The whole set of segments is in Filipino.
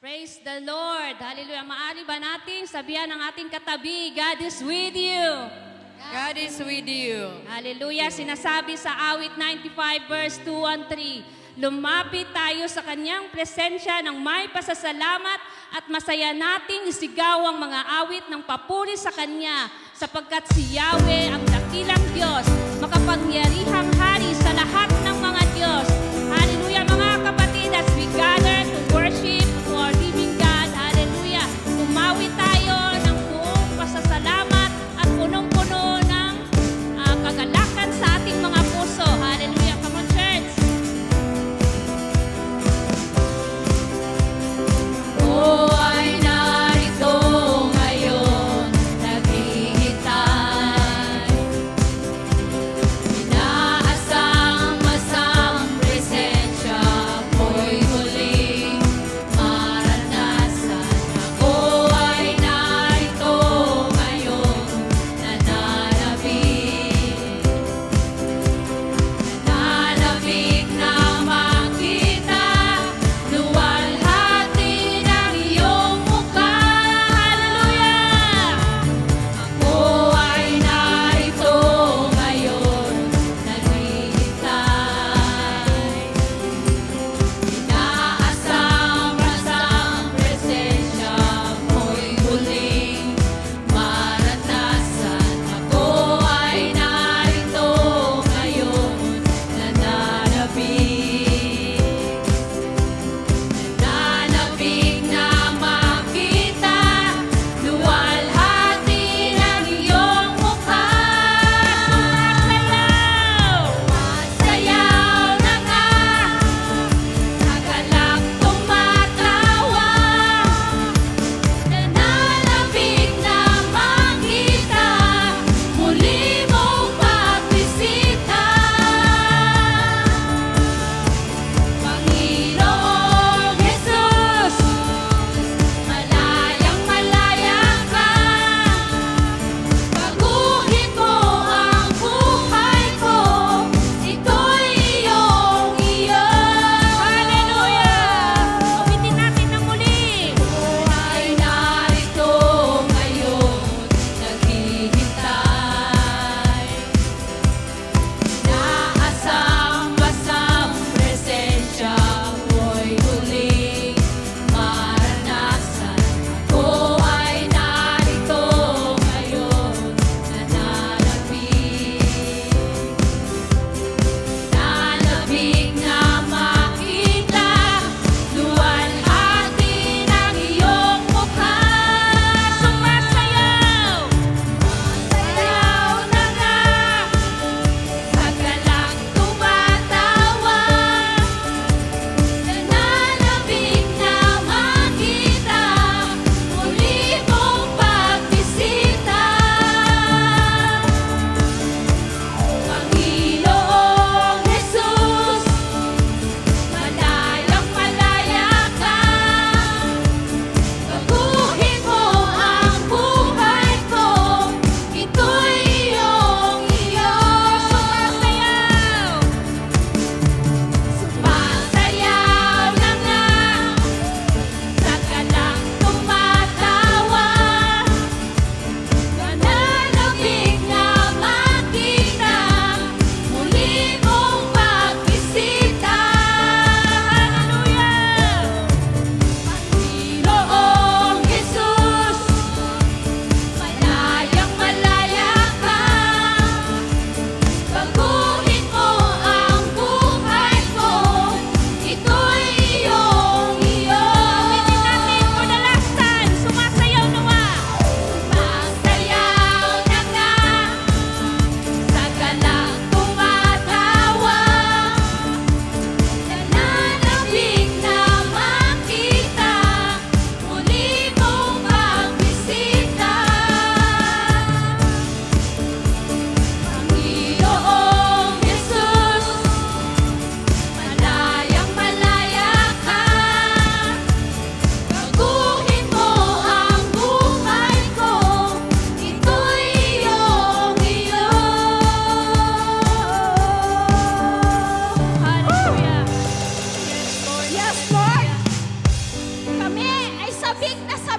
Praise the Lord. Hallelujah. Maari ba natin sabihan ng ating katabi, God is with you. God is with you. Hallelujah. Sinasabi sa awit 95 verse 2 and 3. Lumapit tayo sa kanyang presensya ng may pasasalamat at masaya nating isigaw ang mga awit ng papuri sa kanya sapagkat si Yahweh ang dakilang Diyos, makapangyarihang hari sa lahat ng mga Diyos. Hallelujah mga kapatid, as we gather to worship to our living God. Hallelujah. Umawit tayo ng buong pasasalamat at punong-puno ng kagalakan sa ating mga puso. Hallelujah. Come on, church. Oh, ay narito ngayon, naghihintay. Inaasang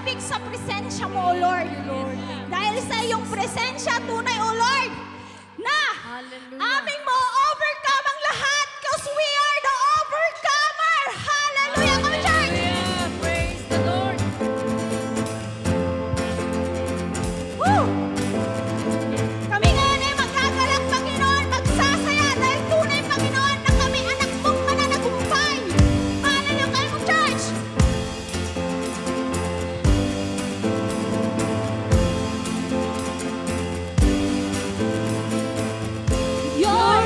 deserving sa presensya mo, O Lord. Dahil sa iyong presensya, tunay, O Lord, na aming ma-overcome ang lahat because we are the overcomer. Hallelujah, come church! Hallelujah. Praise the Lord. Woo! Kami ngayon ay magagalak, Panginoon, magsasaya dahil tunay, Panginoon, na kami anak mong mananagumpay. Hallelujah, kayo mo, church! Your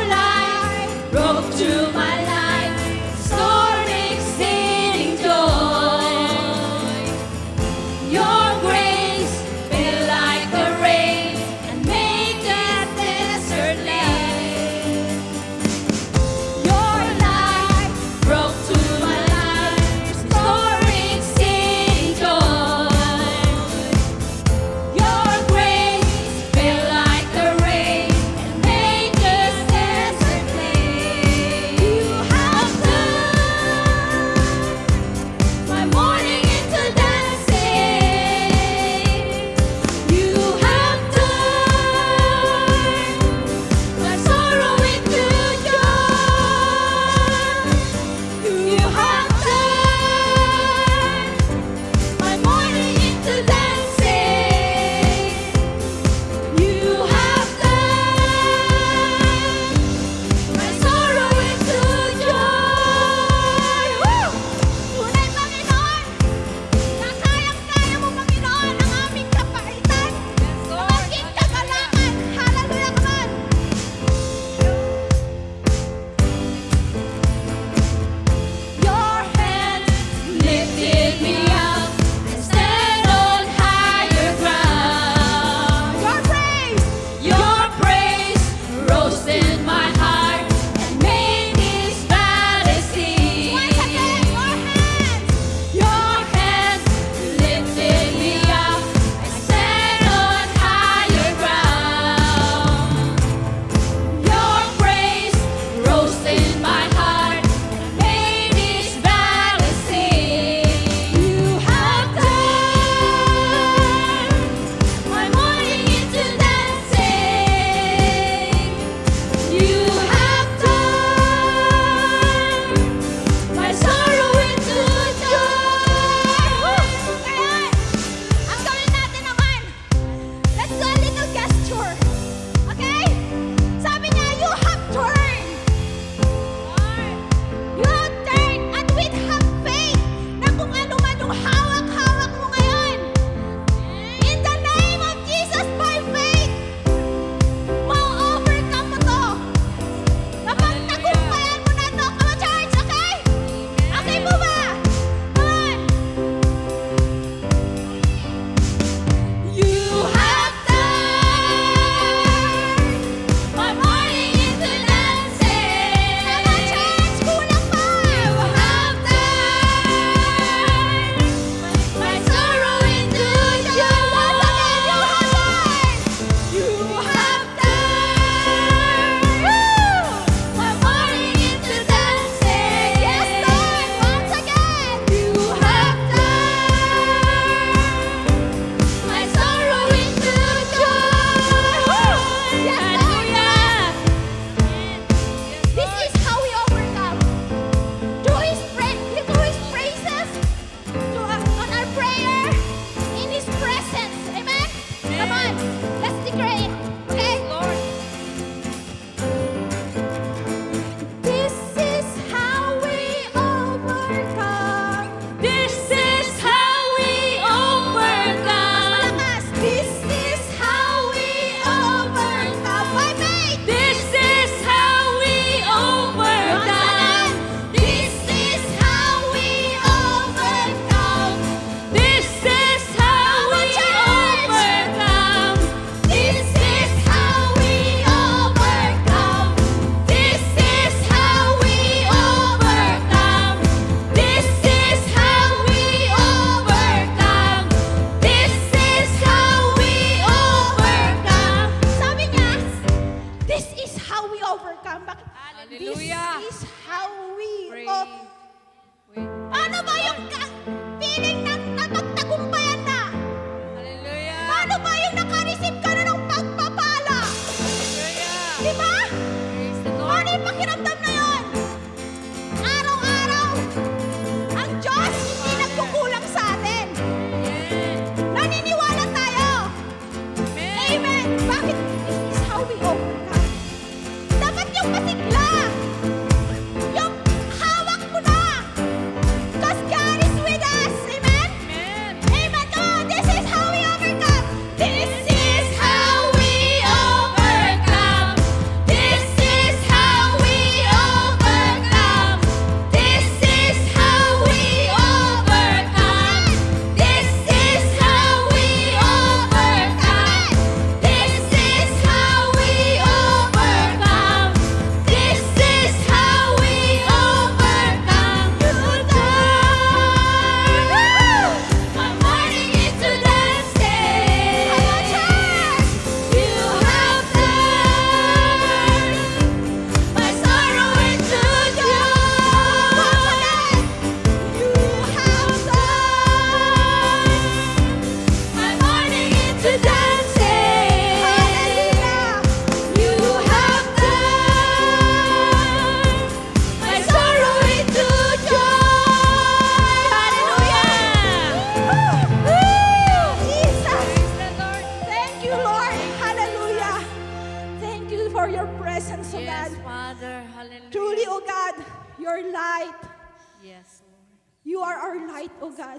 You are our light, O God.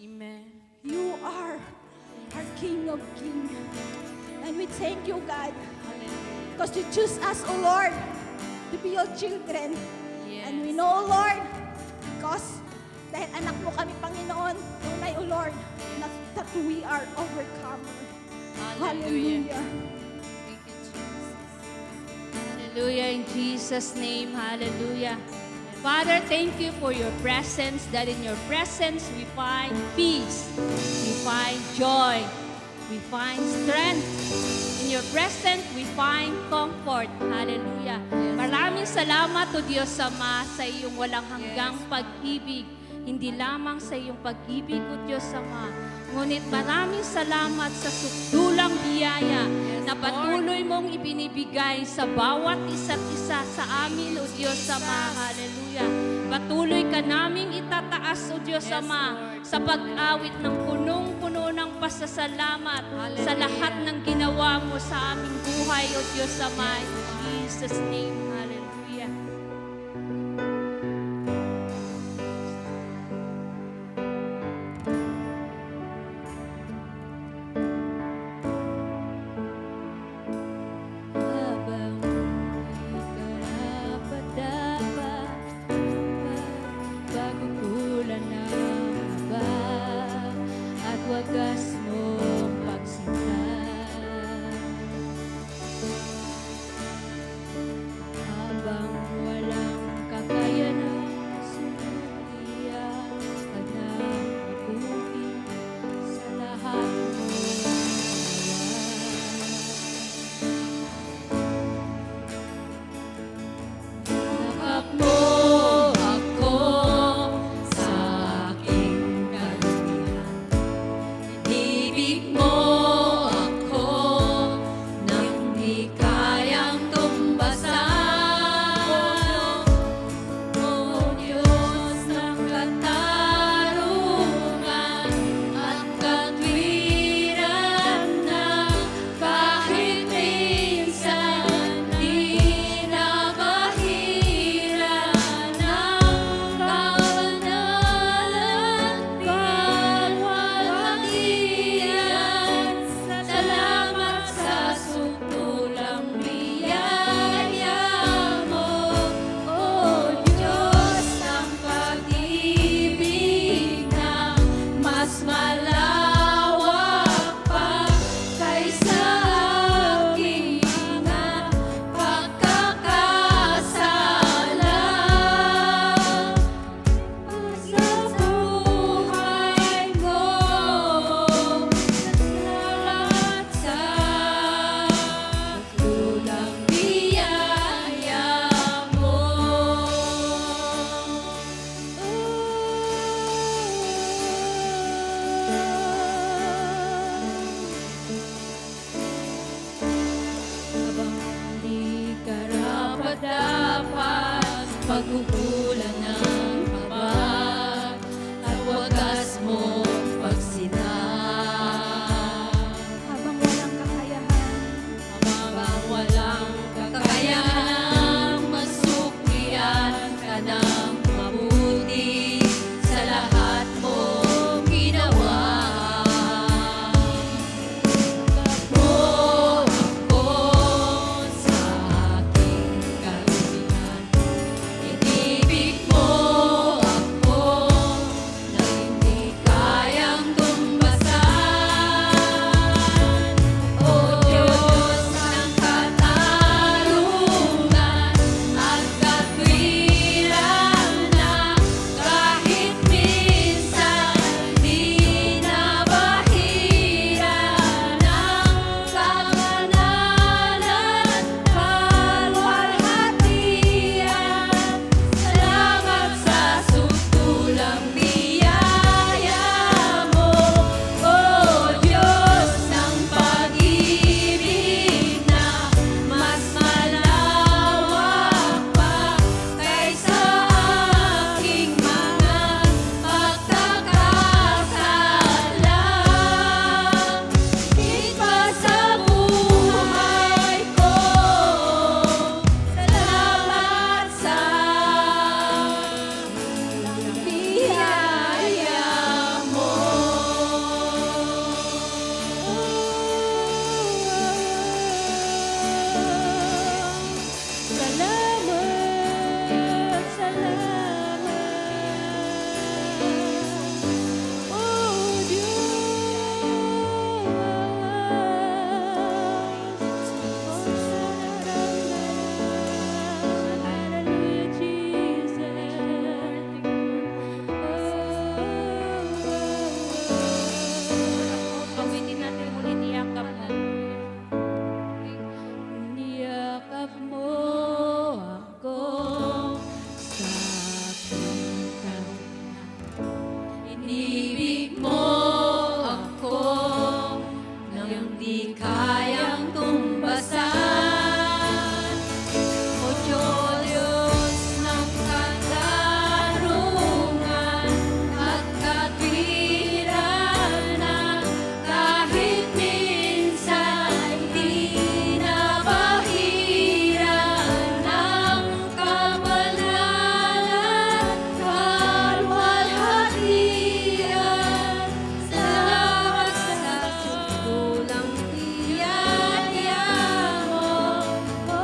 Amen. You are our King of Kings. And we thank you, God, because you choose us, O Lord, to be your children. Yes. And we know, Lord, because dahil anak mo kami, Panginoon, tunay, O Lord, that we are overcomer. Hallelujah. Hallelujah. Thank you, Jesus. Hallelujah, in Jesus' name, hallelujah. Father, thank you for your presence, that in your presence we find peace, we find joy, we find strength. In your presence we find comfort. Hallelujah. Maraming salamat, O Diyos Ama, sa iyong walang hanggang pag-ibig. Hindi lamang sa iyong pag-ibig, O Diyos Ama, ngunit maraming salamat sa sukdulang biyaya na patuloy mong ibinibigay sa bawat isa't isa sa amin, O Diyos Ama. Hallelujah. Patuloy ka naming itataas, O Diyos Ama, sa pag-awit ng punong-puno ng pasasalamat sa lahat ng ginawa mo sa aming buhay, O Diyos Ama. In Jesus' name, hallelujah. Habang ikarapat-dapat, pagkukulan ng haba at wagas mong pagsinta. Habang walang kakayanan, sinutihan ka ng mabuti sa lahat mo. Yakap mo ako sa aking kalumihan. Ibig mo ako nang di kayang tumbasan. O Diyos ng katarungan at katwiran na kahit minsan di nabahira ng kabanalan kang walang iyan. Salamat sa sukdulang biyaya mo, O Diyos ng pag-ibig na mas malawak pa kaysa aking mga pagkakasala. Sa buhay ko, salamat sa sukdulang biyaya mo. Habang di karapat-dapat, pagkukulan ng habag at wagas mong pagsinta. Habang walang kakayahan, Habang walang kakayahan, masuklian ka ng mabuti sa lahat mong ginawa. Yakap mo ako sa aking kalumihan. Inibig mo ako nang di kayang tumbasan. O Diyos ng katarungan at katwiranan, kahit minsan di nabahiran ng kabanalan, kalwalhatian. Salamat sa sulang tiyaya mo, O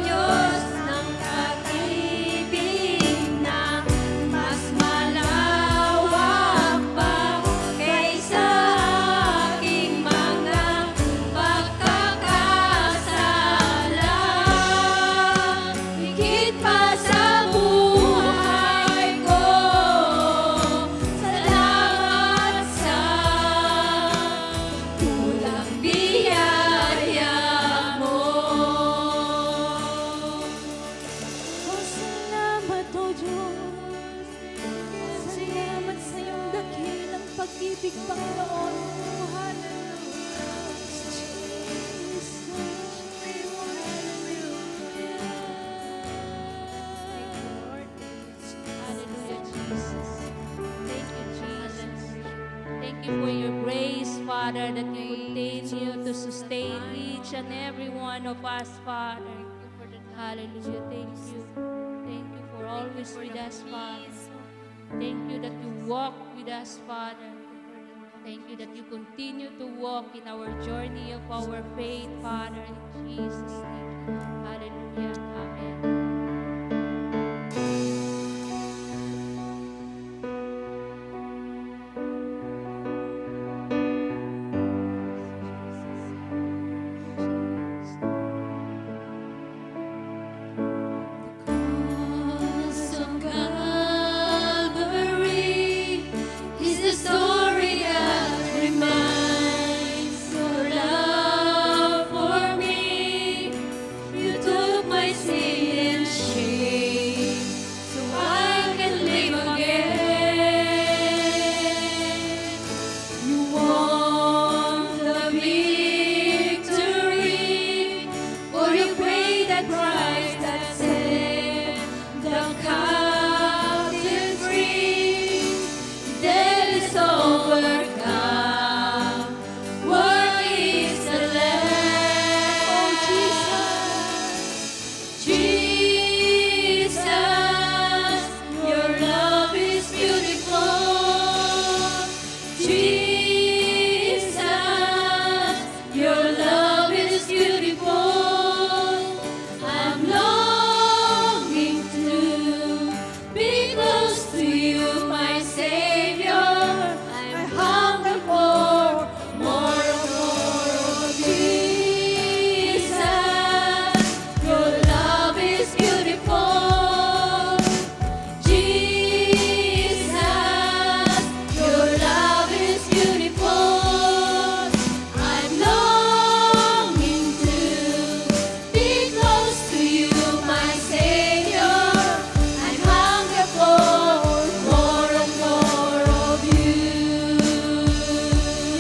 Diyos ng pag-ibig na mas malawak pa kaysa aking mga pagkakasala. Higit pa sa buhay ko, salamat sa tulang biyaya mo. O salamat, O Diyos. Salamat sa iyong dakilang pag-ibig, Panginoon. Hallelujah, Jesus. Thank you, Jesus. Thank you for your grace, Father, that you continue to sustain each and every one of us, Father. Hallelujah. Thank you. Thank you for always with us, Father. Thank you that you walk with us, Father. Thank you that you continue to walk in our journey of our faith, Father, in Jesus' name. Hallelujah. Amen. Cross of Calvary is the story that reminds your love for me. You took my sin and shame so I can live again. You won the victory, for you paid that price that set the captive free. Death is overcome, worthy is the Lamb. Jesus, your love is beautiful. Jesus, your love is beautiful. I'm longing to be close to you, my Savior. I hunger for more of Jesus. Your love is beautiful. Jesus, your love is beautiful. I'm longing to be close to you, my Savior. I hunger for more and more of you.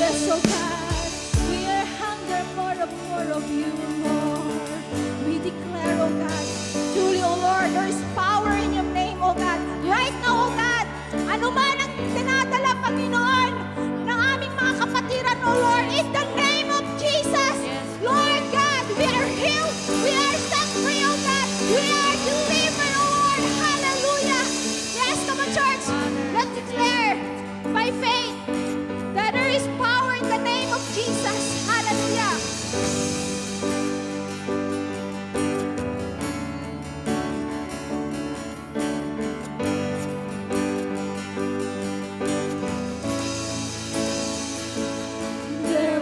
Yes, oh God, we are hunger for more of you, Lord. We declare, oh God, truly, oh Lord, there is power in your name, oh God. Right now, oh God, ano man ang dinadala, Panginoon, ng aming mga kapatiran, oh Lord, in the name of Jesus, Lord God, we are healed, we are set free, oh God, we are delivered, oh Lord, hallelujah. Yes, come on, church, let's declare by faith that there is power in the name of Jesus. Hallelujah. There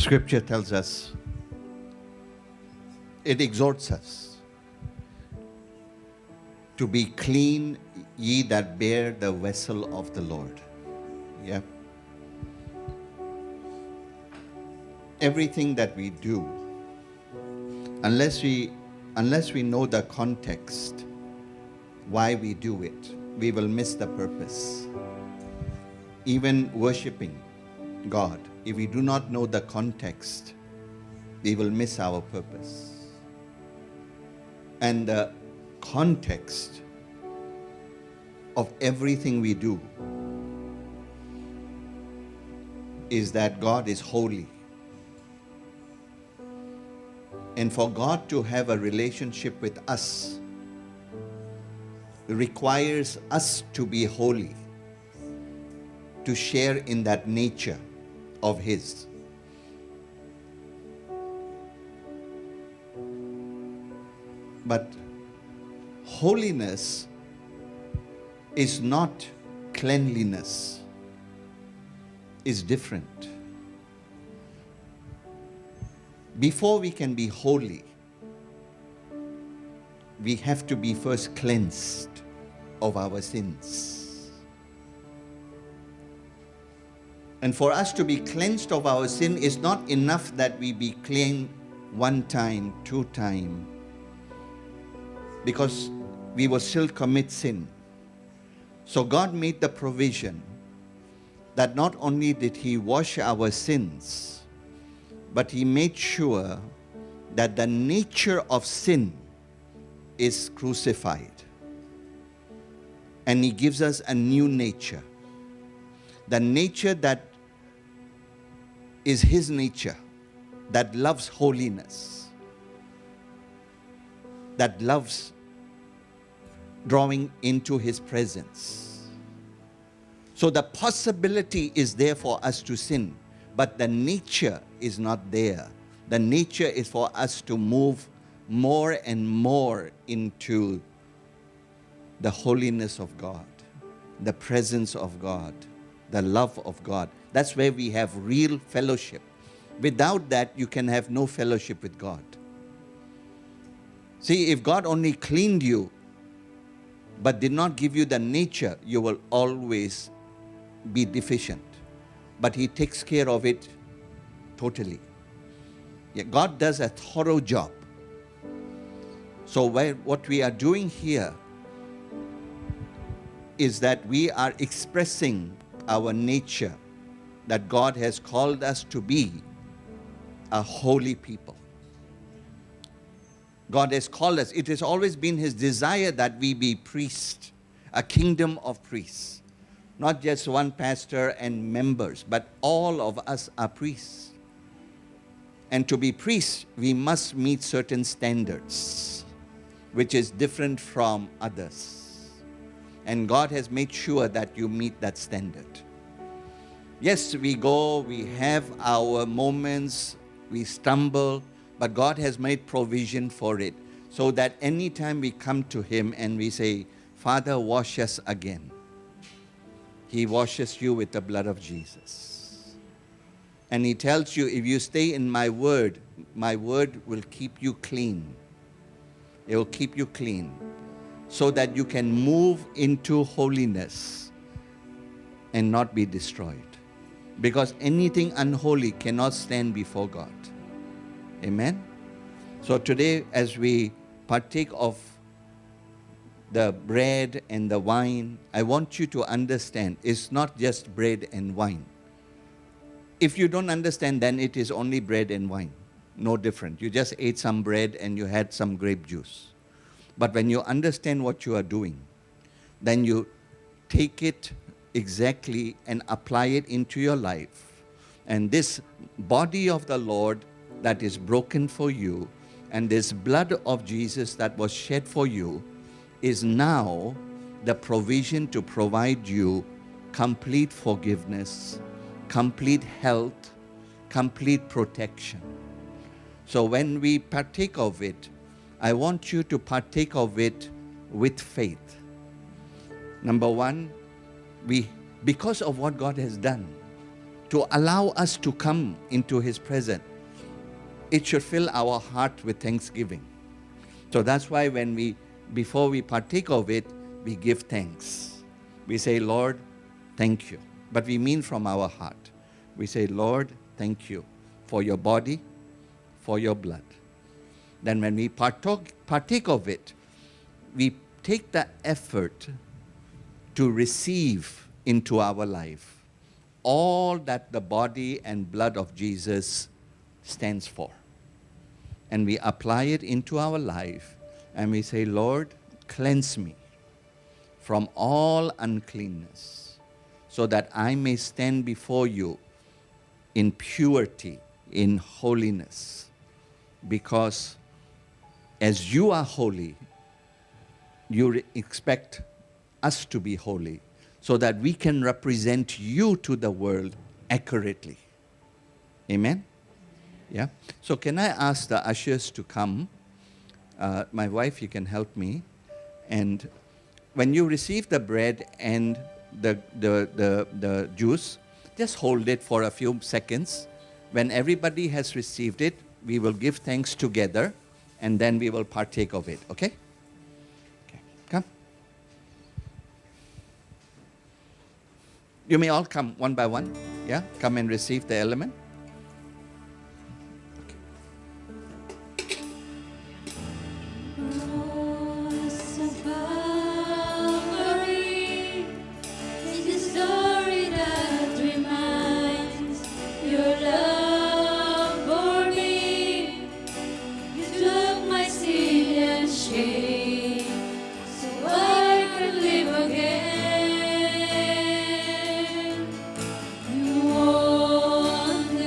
Scripture tells us, it exhorts us to be clean, ye that bear the vessel of the Lord. Yeah. Everything that we do, unless we know the context, why we do it, we will miss the purpose. Even worshiping God, if we do not know the context, we will miss our purpose. And the context of everything we do is that God is holy. And for God to have a relationship with us requires us to be holy, to share in that nature of His. But holiness is not cleanliness, is different. Before we can be holy, we have to be first cleansed of our sins. And for us to be cleansed of our sin is not enough that we be clean one time, two times, because we will still commit sin. So God made the provision that not only did He wash our sins, but He made sure that the nature of sin is crucified. And He gives us a new nature. The nature that is His nature, that loves holiness, that loves drawing into His presence. So the possibility is there for us to sin, but the nature is not there. The nature is for us to move more and more into the holiness of God, the presence of God, the love of God. That's where we have real fellowship. Without that, you can have no fellowship with God. See, if God only cleaned you, but did not give you the nature, you will always be deficient. But He takes care of it totally. Yeah, God does a thorough job. So what we are doing here is that we are expressing our nature, that God has called us to be a holy people. God has called us. It has always been His desire that we be priests, a kingdom of priests. Not just one pastor and members, but all of us are priests. And to be priests, we must meet certain standards, which is different from others. And God has made sure that you meet that standard. Yes, we go, we have our moments, we stumble, but God has made provision for it, so that anytime we come to Him and we say, Father, wash us again, He washes you with the blood of Jesus. And He tells you, if you stay in my word will keep you clean. It will keep you clean, so that you can move into holiness and not be destroyed. Because anything unholy cannot stand before God. Amen? So today, as we partake of the bread and the wine, I want you to understand it's not just bread and wine. If you don't understand, then it is only bread and wine. No different. You just ate some bread and you had some grape juice. But when you understand what you are doing, then you take it exactly and apply it into your life. And this body of the Lord that is broken for you, and this blood of Jesus that was shed for you, is now the provision to provide you complete forgiveness, complete health, complete protection. So when we partake of it, I want you to partake of it with faith. Number one, because of what God has done, to allow us to come into His presence, it should fill our heart with thanksgiving. So that's why before we partake of it, we give thanks. We say, Lord, thank you. But we mean from our heart. We say, Lord, thank you for your body, for your blood. Then when we partake of it, we take the effort to receive into our life all that the body and blood of Jesus stands for. And we apply it into our life, and we say, Lord, cleanse me from all uncleanness, so that I may stand before you in purity, in holiness. Because as you are holy, you expect us to be holy, so that we can represent you to the world accurately. Amen? Yeah? So can I ask the ushers to come? My wife, you can help me. And when you receive the bread and the juice, just hold it for a few seconds. When everybody has received it, we will give thanks together, and then we will partake of it, okay? Okay, come. You may all come one by one, yeah? Come and receive the element. Cross of Calvary is the story that reminds your love for me. You took my sin and shame, so I could live again. You won the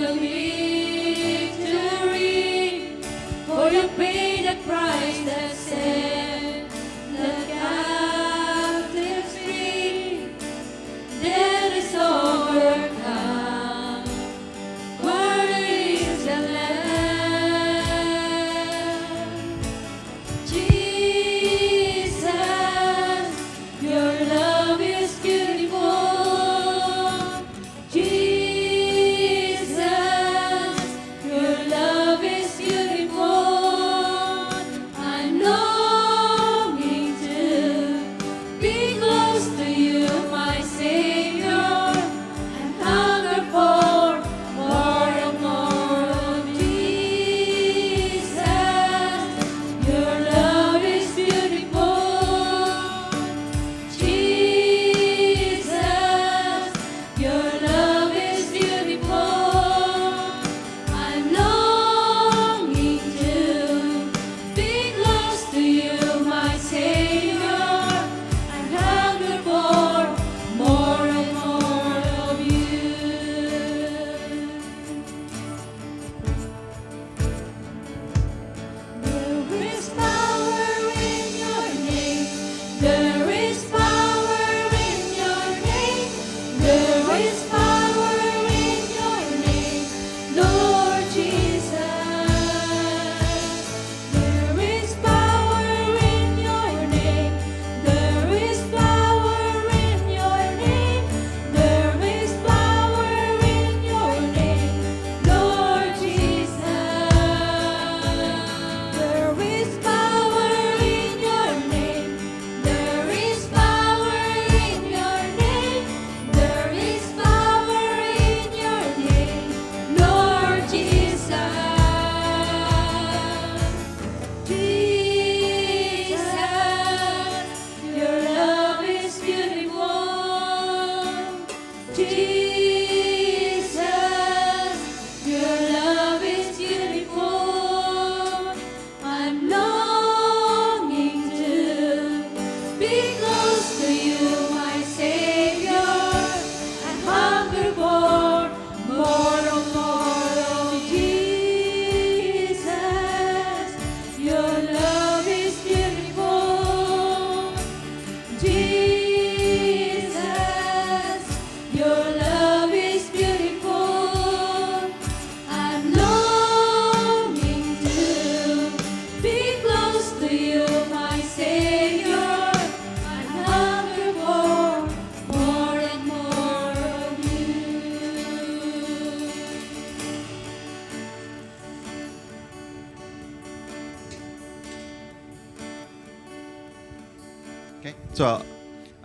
Okay. So,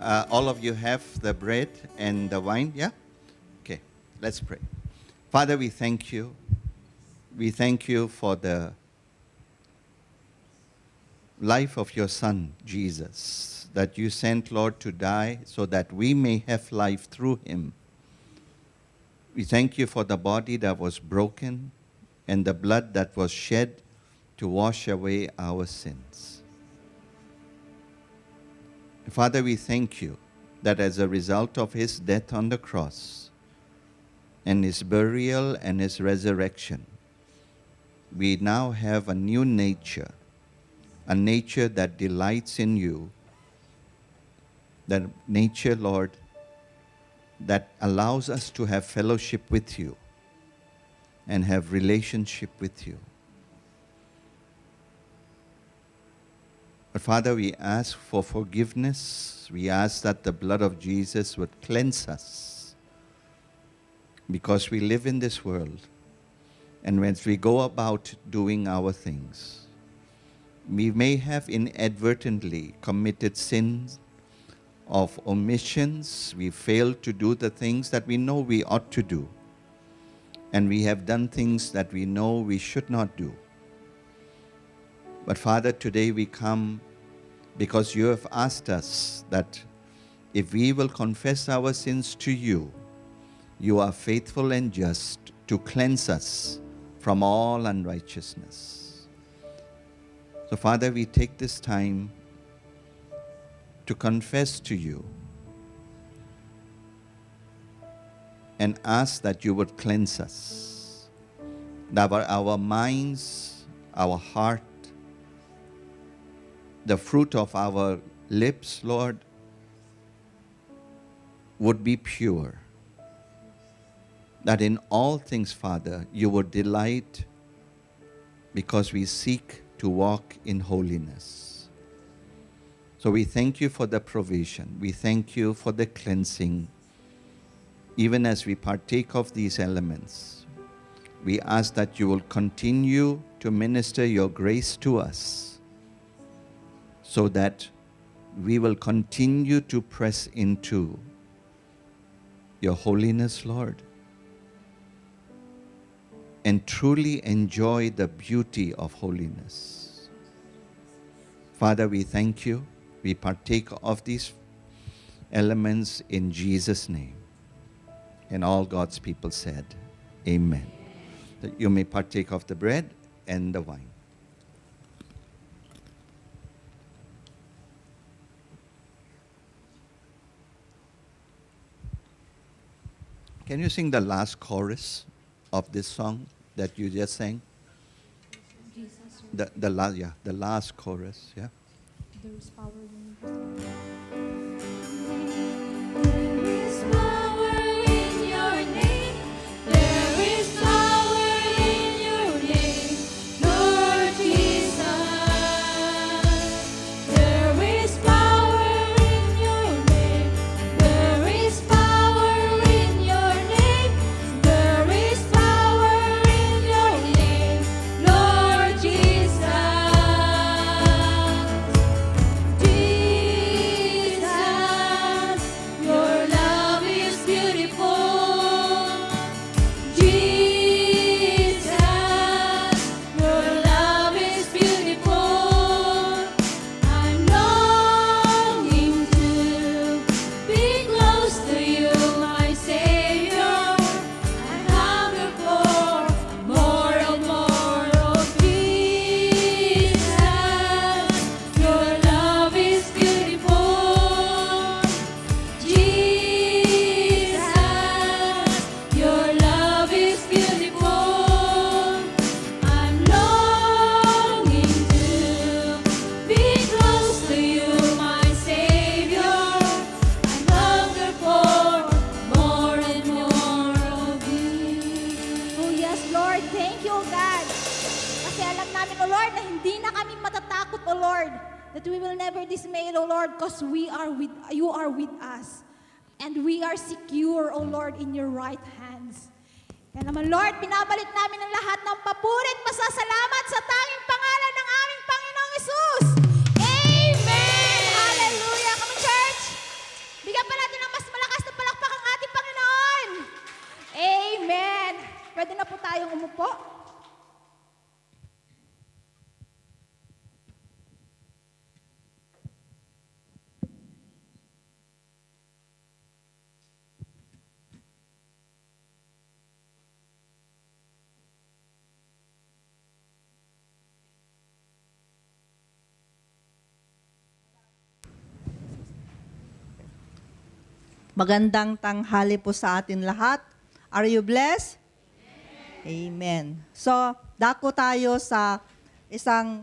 all of you have the bread and the wine, yeah? Okay. Let's pray. Father, we thank you. We thank you for the life of your Son, Jesus, that you sent, Lord, to die so that we may have life through him. We thank you for the body that was broken and the blood that was shed to wash away our sins. Father, we thank you that as a result of his death on the cross and his burial and his resurrection, we now have a new nature, a nature that delights in you, that nature, Lord, that allows us to have fellowship with you and have relationship with you. But Father, we ask for forgiveness. We ask that the blood of Jesus would cleanse us, because we live in this world, and when we go about doing our things, we may have inadvertently committed sins of omissions. We failed to do the things that we know we ought to do. And we have done things that we know we should not do. But Father, today we come because you have asked us that if we will confess our sins to you, you are faithful and just to cleanse us from all unrighteousness. So Father, we take this time to confess to you and ask that you would cleanse us, that our minds, our heart, the fruit of our lips, Lord, would be pure. That in all things, Father, you would delight, because we seek to walk in holiness. So we thank you for the provision. We thank you for the cleansing. Even as we partake of these elements, we ask that you will continue to minister your grace to us, so that we will continue to press into your holiness, Lord, and truly enjoy the beauty of holiness. Father, we thank you. We partake of these elements in Jesus' name. And all God's people said, Amen. That you may partake of the bread and the wine. Can you sing the last chorus of this song that you just sang? The last chorus, yeah. There's power in your name. There is power in your name, Lord Jesus. There is power in your name. There is power in your name. There is power in your name, Lord Jesus. Jesus, your love is beautiful. Jesus, your love is beautiful. I'm longing to be close to you, my Savior. I hunger for more and more of Jesus. Your love is beautiful. Jesus, your love is beautiful. I'm longing to be close to you, my Savior. I hunger for more and more of you. Oh yes, Lord. Thank you, O God. Kasi alam namin, O Lord, na hindi na kami matatakot, O Lord. That we will never dismay, O Lord, because you are with us. And we are secure, O Lord, in your right hands. Kaya naman, Lord, pinabalik namin ang lahat ng papuri at pasasalamat sa tanging pangalan ng aming Panginoong Hesus. Amen! Hallelujah! Magandang tanghali po sa atin lahat. Are you blessed? Amen. So, dako tayo sa isang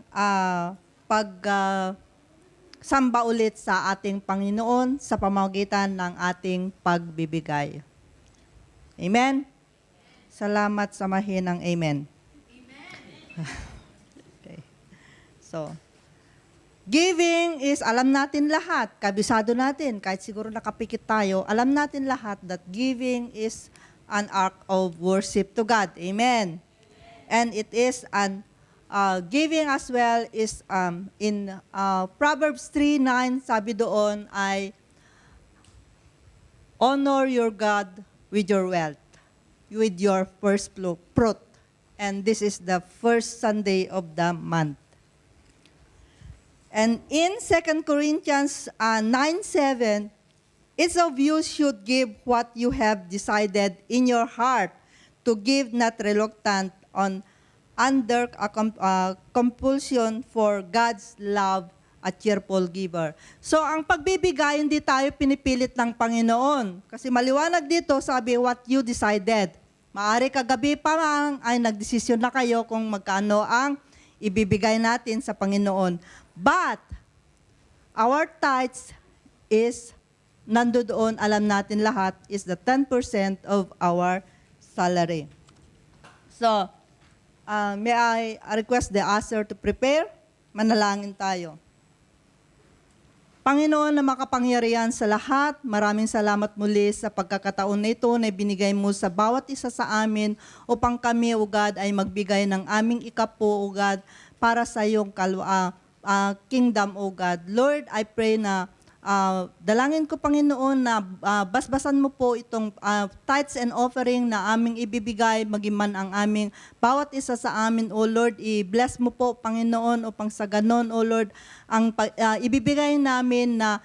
samba ulit sa ating Panginoon sa pamamagitan ng ating pagbibigay. Amen? Salamat, samahin ng amen. Okay. So, giving is, alam natin lahat, kabisado natin, kahit siguro nakapikit tayo, alam natin lahat that giving is an act of worship to God. Amen. And it is an giving as well is in Proverbs 3:9, sabi doon ay, honor your God with your wealth, with your first fruit. And this is the first Sunday of the month. And in 2 Corinthians 9:7, each of you should give what you have decided in your heart to give, not reluctant on under compulsion, for God's love a cheerful giver. So ang pagbibigay, hindi tayo pinipilit ng Panginoon. Kasi maliwanag dito, sabi, what you decided. Maari kagabi pa lang ay nagdesisyon na kayo kung magkano ang ibibigay natin sa Panginoon. But, our tithes is, nandoon, alam natin lahat, is the 10% of our salary. So, may I request the usher to prepare? Manalangin tayo. Panginoon na makapangyarihan sa lahat, maraming salamat muli sa pagkakataon na ito na binigay mo sa bawat isa sa amin upang kami, O God, ay magbigay ng aming ikapo, O God, para sa iyong kingdom, O God. Lord, I pray na dalangin ko, Panginoon, na basbasan mo po itong tithes and offering na aming ibibigay, magiman ang aming bawat isa sa amin, O Lord. I-bless mo po, Panginoon, upang sa ganon, O Lord, ang ibibigay namin na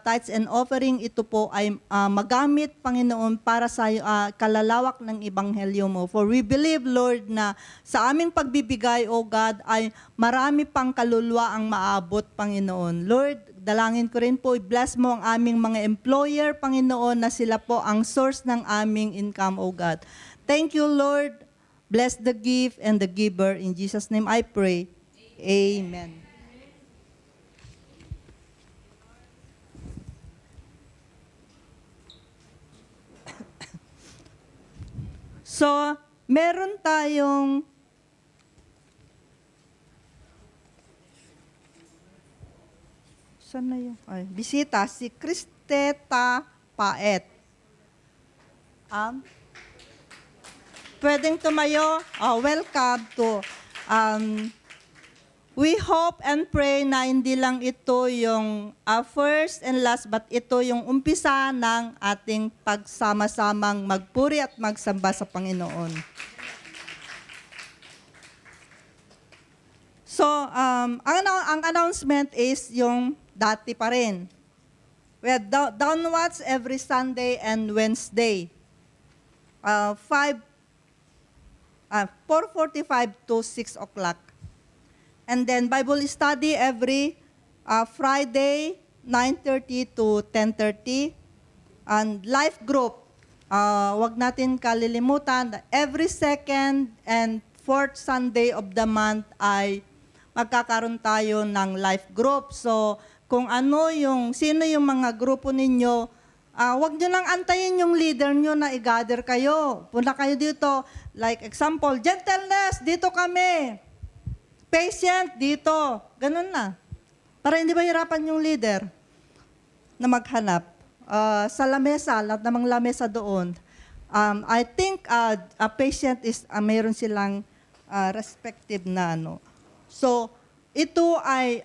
tithes and offering, ito po ay magamit, Panginoon, para sa kalalawak ng Ebanghelyo mo. For we believe, Lord, na sa aming pagbibigay, O God, ay marami pang kaluluwa ang maabot, Panginoon. Lord, dalangin ko rin po, i-bless mo ang aming mga employer, Panginoon, na sila po ang source ng aming income, O God. Thank you, Lord. Bless the gift and the giver. In Jesus' name I pray. Amen. So, meron tayong saan na yung bisita, si Cristeta Paet. Pwedeng tumayo. Welcome to. We hope and pray na hindi lang ito yung first and last, but ito yung umpisa ng ating pagsama-samang magpuri at magsamba sa Panginoon. So, ang announcement is yung dati pa rin. We have downwards every Sunday and Wednesday. 4:45 to 6 o'clock. And then Bible study every Friday, 9:30 to 10:30. And life group, wag natin kalilimutan, every second and fourth Sunday of the month ay magkakaroon tayo ng life group. So, kung sino yung mga grupo ninyo, wag nyo lang antayin yung leader nyo na i-gather kayo. Punta kayo dito. Like example, gentleness, dito kami. Patient, dito. Ganun na. Para hindi ba hirapan yung leader na maghanap. Sa lamesa, lahat namang lamesa doon. I think a patient is, mayroon silang respective na So, ito ay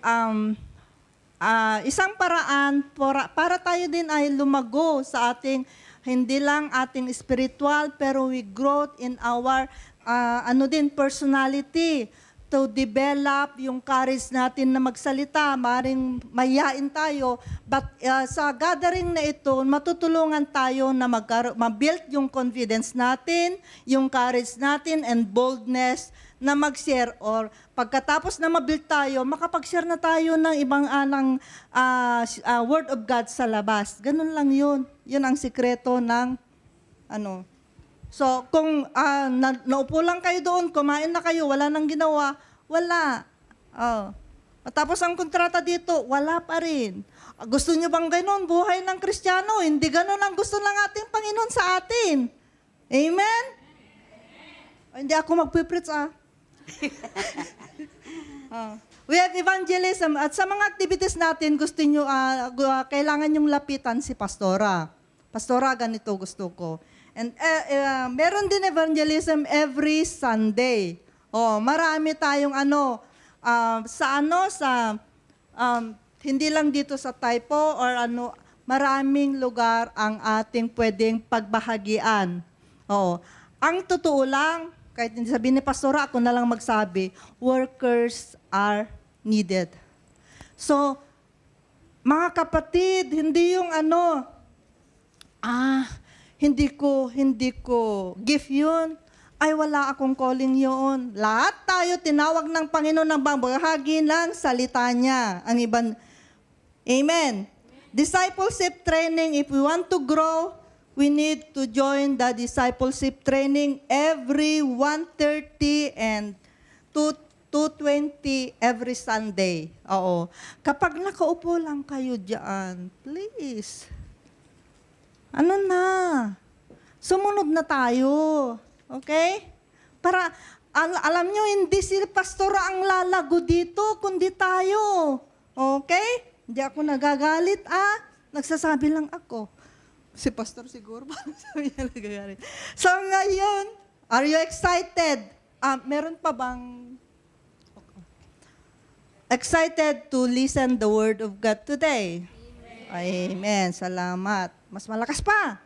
isang paraan para tayo din ay lumago sa ating, hindi lang ating spiritual, pero we grow in our personality to develop yung courage natin na magsalita. Maring mayain tayo, but sa gathering na ito, matutulungan tayo na ma-build yung confidence natin, yung courage natin, and boldness na mag-share or pagkatapos na mabuild tayo, makapag-share na tayo ng ibang Word of God sa labas. Ganun lang yun. Yun ang sikreto ng ano. So, kung naupo lang kayo doon, kumain na kayo, wala nang ginawa, wala. Oh. Tapos ang kontrata dito, wala pa rin. Gusto nyo bang ganun? Buhay ng Kristiyano, hindi ganun ang gusto ng ating Panginoon sa atin. Amen? Hindi ako magpipreach We have evangelism at sa mga activities natin, gusto nyo, kailangan nyong lapitan si Pastora. Pastora, ganito gusto ko. And meron din evangelism every Sunday. Marami tayong hindi lang dito sa Taipo or maraming lugar ang ating pwedeng pagbahagian. Ang totoo lang, kahit hindi sabihin ni Pastora, ako na lang magsabi, workers are needed. So, mga kapatid, hindi yung hindi ko gift yun. Ay, wala akong calling yun. Lahat tayo tinawag ng Panginoon ng bahagi ng salita niya. Ang ibang, amen. Discipleship training, if we want to grow, we need to join the discipleship training every 1:30 and 2:20 every Sunday. Kapag nakaupo lang kayo dyan, please, sumunod na tayo. Okay? Para, alam nyo, hindi si Pastor ang lalago dito, kundi tayo. Okay? Hindi ako nagagalit, nagsasabi lang ako. Si Pastor siguro, sabi niya nagagalit. So ngayon, are you excited? Meron pa bang excited to listen the Word of God today? Amen. Salamat. Mas malakas pa.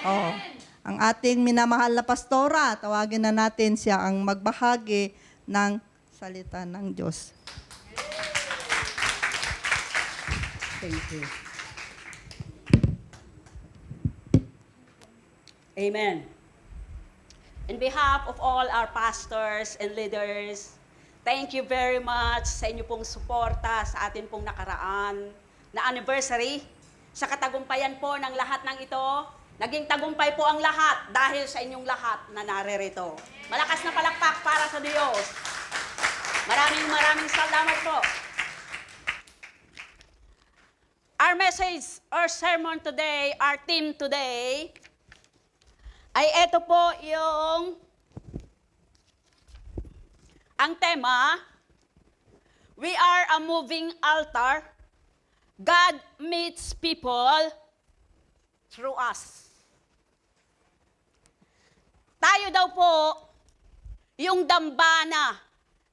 Amen. Ang ating minamahal na pastora, tawagin na natin siya ang magbahagi ng salita ng Diyos. Thank you. Amen. In behalf of all our pastors and leaders, thank you very much sa inyo pong suporta sa atin pong nakaraan na anniversary. Sa katagumpayan po ng lahat ng ito, naging tagumpay po ang lahat dahil sa inyong lahat na naririto. Malakas na palakpak para sa Diyos. Maraming salamat po. Our message, our sermon today, our theme today, ay ito po yung ang tema, we are a moving altar. God meets people through us. Tayo daw po yung dambana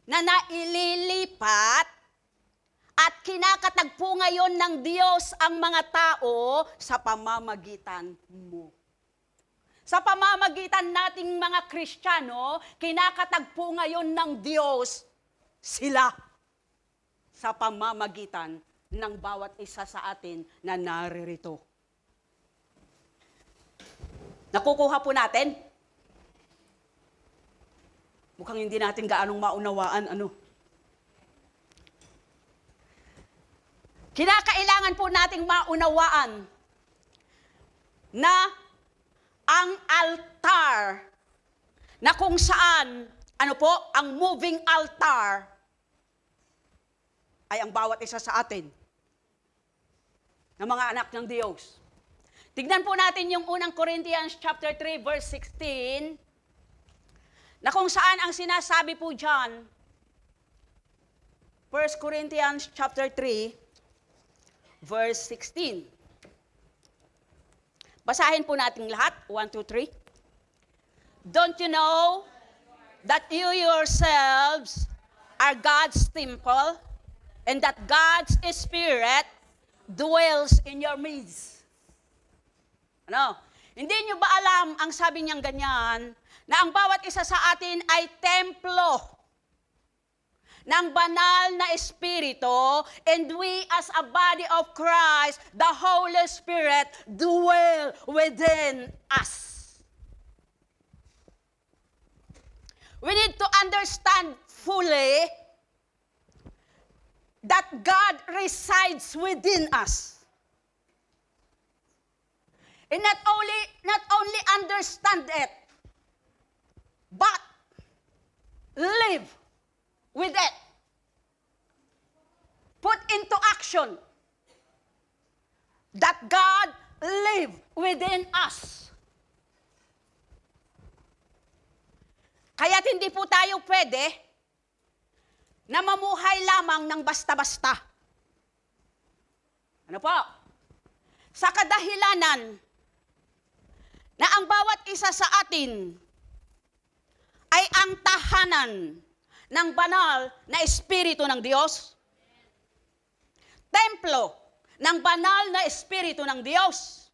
na naililipat at kinakatagpo ngayon ng Diyos ang mga tao sa pamamagitan mo. Sa pamamagitan nating mga Kristiyano, kinakatagpo ngayon ng Diyos sila sa pamamagitan ng bawat isa sa atin na naririto. Nakukuha po natin? Mukhang hindi natin gaanong maunawaan, Kinakailangan po nating maunawaan na ang altar na kung saan, ang moving altar ay ang bawat isa sa atin na mga anak ng Diyos. Tignan po natin yung unang Corinthians chapter 3 verse 16 na kung saan ang sinasabi po dyan, 1 Corinthians chapter 3 verse 16. Basahin po natin lahat. 1, 2, 3. Don't you know that you yourselves are God's temple and that God's Spirit dwells in your midst? Hindi nyo ba alam ang sabi niyang ganyan, na ang bawat isa sa atin ay templo ng banal na Espiritu, and we as a body of Christ, the Holy Spirit, dwell within us. we need to understand fully that God resides within us. And not only understand it, but live with it. Put into action that God live within us. Kaya't hindi po tayo pwede na mamuhay lamang ng basta-basta. Ano po? Sa kadahilanan na ang bawat isa sa atin ay ang tahanan ng banal na Espiritu ng Diyos. Templo ng banal na Espiritu ng Diyos.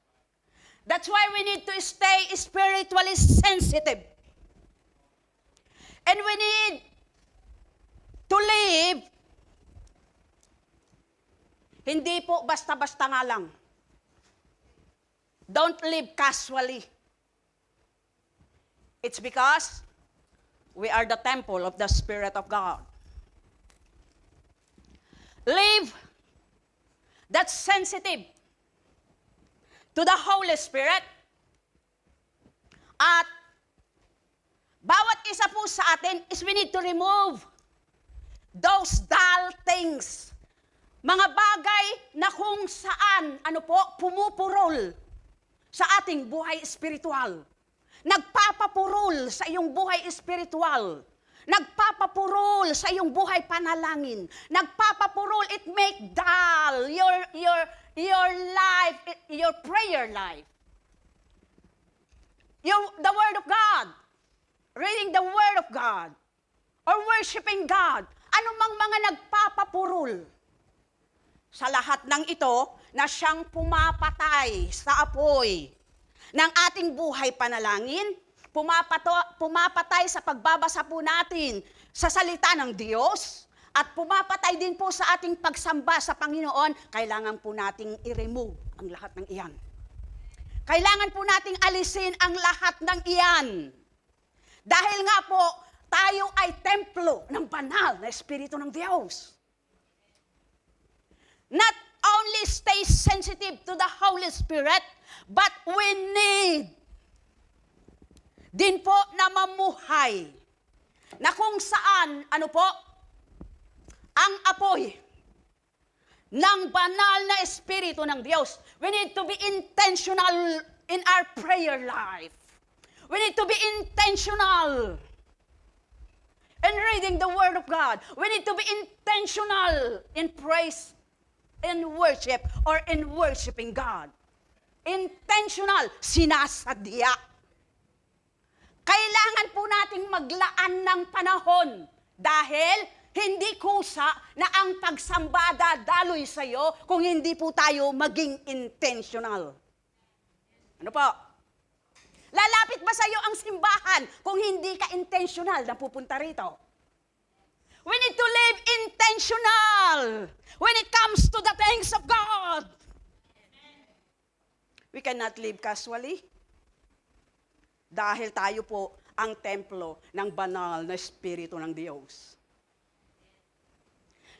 That's why we need to stay spiritually sensitive. And we need to live, hindi po basta-basta nga lang. Don't live casually. It's because we are the temple of the Spirit of God. Live that's sensitive to the Holy Spirit. At bawat isa po sa atin is we need to remove those dull things. Mga bagay na kung saan, pumupurol sa ating buhay espiritual. Nagpapapurol sa iyong buhay espiritual. Nagpapapurol sa iyong buhay panalangin. Nagpapapurol, it make dull your life, your prayer life. The Word of God. Reading the Word of God. Or worshiping God. Anumang mga nagpapapurol. Sa lahat ng ito, na siyang pumapatay sa apoy ng ating buhay panalangin, pumapatay sa pagbabasa po natin sa salita ng Diyos, at pumapatay din po sa ating pagsamba sa Panginoon, kailangan po nating i-remove ang lahat ng iyan. Kailangan po nating alisin ang lahat ng iyan. Dahil nga po, tayo ay templo ng banal na Espiritu ng Diyos. Not only stay sensitive to the Holy Spirit, but we need din po na mamuhay na kung saan, ang apoy ng banal na Espiritu ng Diyos. We need to be intentional in our prayer life. We need to be intentional in reading the Word of God. We need to be intentional in praise, in worship, or in worshiping God. Intentional, sinasadya. Kailangan po nating maglaan ng panahon dahil hindi kusa na ang pagsamba daloy sa iyo kung hindi po tayo maging intentional. Ano po? Lalapit ba sa iyo ang simbahan kung hindi ka intentional na pupunta rito? We need to live intentional when it comes to the things of God. We cannot live casually dahil tayo po ang templo ng banal na Espiritu ng Diyos.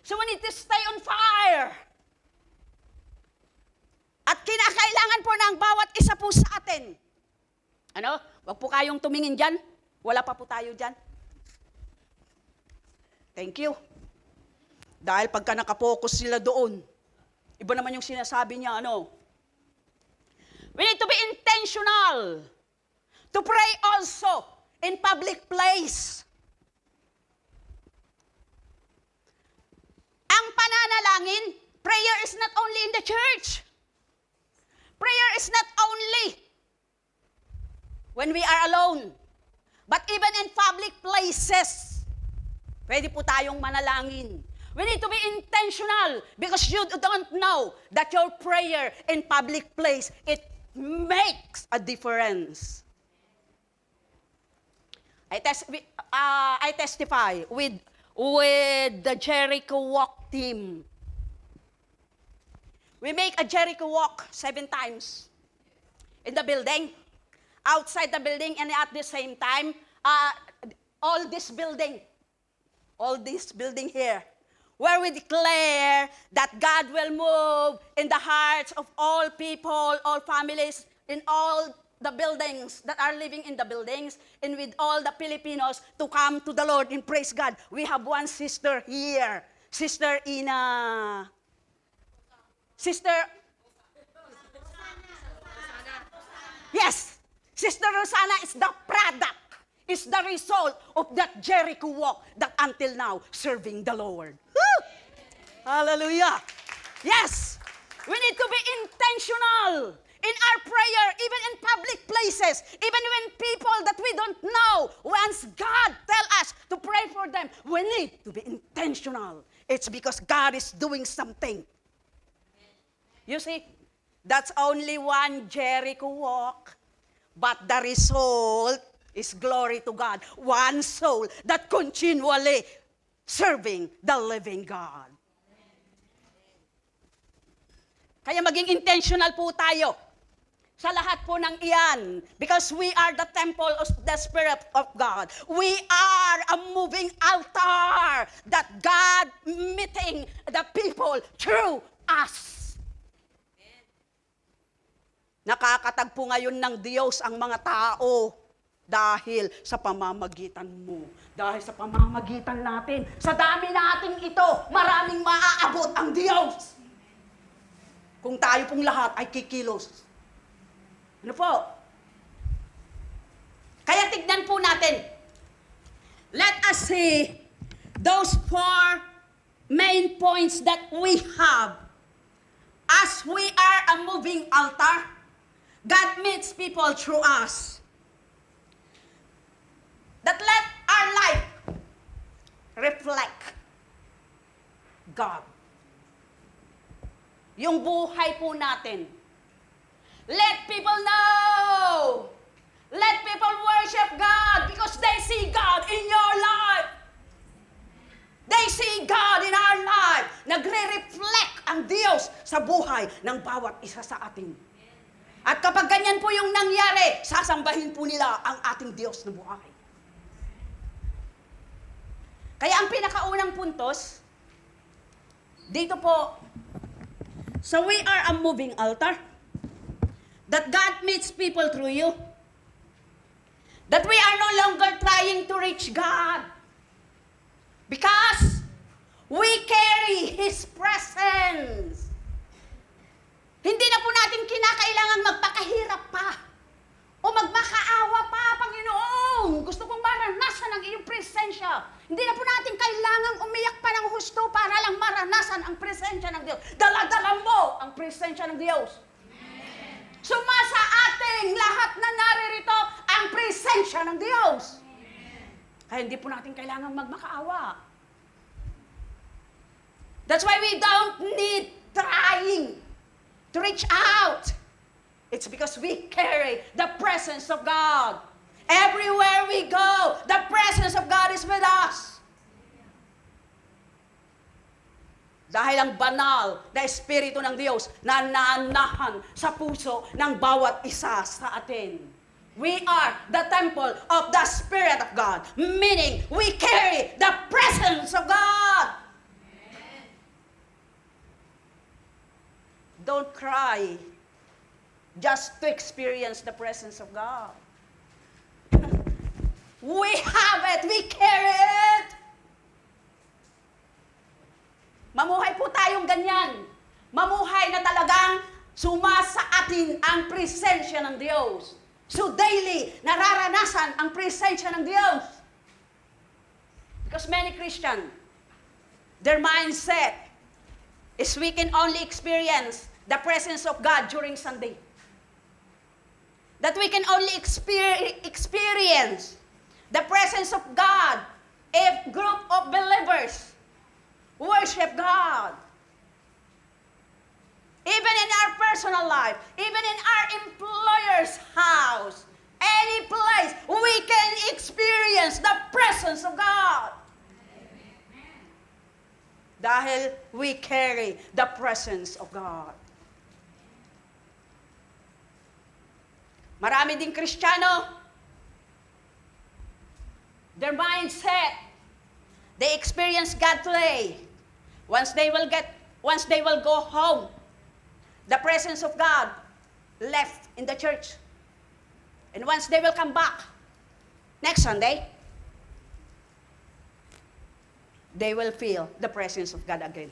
So we need to stay on fire. At kinakailangan po ng bawat isa po sa atin. Wag po kayong tumingin dyan. Wala pa po tayo dyan. Thank you. Dahil pagka nakapokus sila doon, iba naman yung sinasabi niya, We need to be intentional to pray also in public place. Ang pananalangin, prayer is not only in the church. Prayer is not only when we are alone, but even in public places. Pwede po tayong manalangin. We need to be intentional because you don't know that your prayer in public place, it makes a difference. I testify with the Jericho Walk team. We make a Jericho Walk 7 times in the building, outside the building, and at the same time, all this building here, where we declare that God will move in the hearts of all people, all families, in all the buildings that are living in the buildings, and with all the Filipinos to come to the Lord and praise God. We have one sister here, Sister Ina. Sister, yes, Sister Rosana is the product, is the result of that Jericho walk that until now serving the Lord. Woo! Hallelujah. Yes, we need to be intentional in our prayer, even in public places, even when people that we don't know, once God tell us to pray for them, we need to be intentional. It's because God is doing something. You see, that's only one Jericho walk, but the result is glory to God. One soul that continually serving the living God. Kaya maging intentional po tayo sa lahat po ng iyan, because we are the temple of the Spirit of God. We are a moving altar that God meeting the people through us. Nakakatagpo ngayon ng Diyos ang mga tao dahil sa pamamagitan mo. Dahil sa pamamagitan natin, sa dami nating ito, maraming maaabot ang Diyos. Kung tayo pong lahat ay kikilos. Ano po? Kaya tignan po natin. Let us see those 4 main points that we have. As we are a moving altar, God meets people through us. That let our life reflect God. Yung buhay po natin. Let people know. Let people worship God because they see God in your life. They see God in our life. Nagre-reflect ang Diyos sa buhay ng bawat isa sa atin. At kapag ganyan po yung nangyari, sasambahin po nila ang ating Diyos na buhay. Kaya ang pinakaunang puntos, dito po, so we are a moving altar. That God meets people through you. That we are no longer trying to reach God. Because we carry His presence. Hindi na po natin kinakailangan magpakahirap pa o magmakaawa pa, Panginoon. Gusto kong maranasan ang iyong presensya. Hindi na po natin kailangang umiyak pa ng husto para lang maranasan ang presensya ng Diyos. Dala-dala mo ang presensya ng Diyos. Sumasa ating lahat na naririto ang presensya ng Diyos. Kaya hindi po natin kailangang magmakaawa. That's why we don't need trying to reach out. It's because we carry the presence of God. Everywhere we go, the presence of God is with us. Dahil ang banal na Espiritu ng Diyos na naanahan sa puso ng bawat isa sa atin. We are the temple of the Spirit of God, meaning we carry the presence of God. Don't cry just to experience the presence of God. We have it, we carry it. Mamuhay po tayong ganyan. Mamuhay na talagang sumasa atin ang presensya ng Diyos. So daily, nararanasan ang presensya ng Diyos. Because many Christians, their mindset is we can only experience the presence of God during Sunday. That we can only experience the presence of God if group of believers worship God. Even in our personal life, even in our employer's house, any place, we can experience the presence of God. Dahil we carry the presence of God. Marami ding Kristiyano, their mindset. They experience God today. Once they will go home, the presence of God left in the church. And once they will come back, next Sunday, they will feel the presence of God again.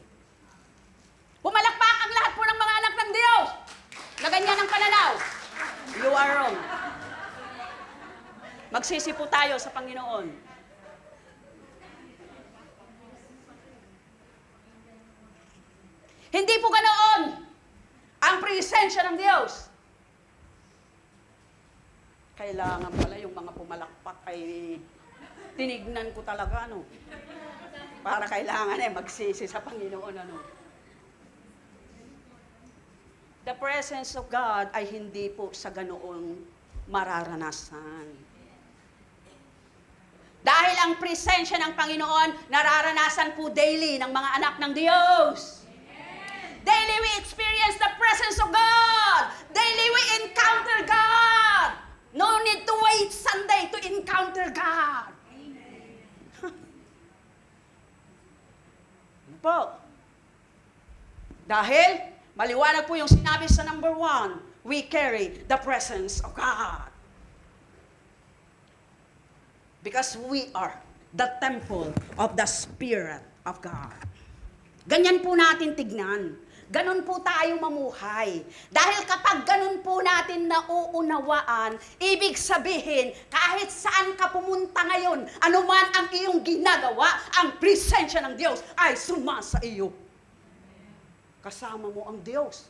Pumalakpak ang lahat po ng mga anak ng Diyos na ganyan ang pananaw. You are wrong. Magsisi po tayo sa Panginoon. Hindi po ganoon ang presensya ng Diyos. Kailangan pala yung mga pumalakpak ay tinignan ko talaga, no? Para kailangan magsisi sa Panginoon, ano? The presence of God ay hindi po sa ganoong mararanasan. Dahil ang presensya ng Panginoon, nararanasan po daily ng mga anak ng Diyos. Daily we experience the presence of God. Daily we encounter God. No need to wait Sunday to encounter God. Ano po? Dahil, maliwanag po yung sinabi sa number 1, we carry the presence of God. Because we are the temple of the Spirit of God. Ganyan po natin tignan. Ganon po tayo mamuhay. Dahil kapag ganon po natin nauunawaan, ibig sabihin, kahit saan ka pumunta ngayon, anuman ang iyong ginagawa, ang presensya ng Diyos ay sumasa iyo. Kasama mo ang Diyos.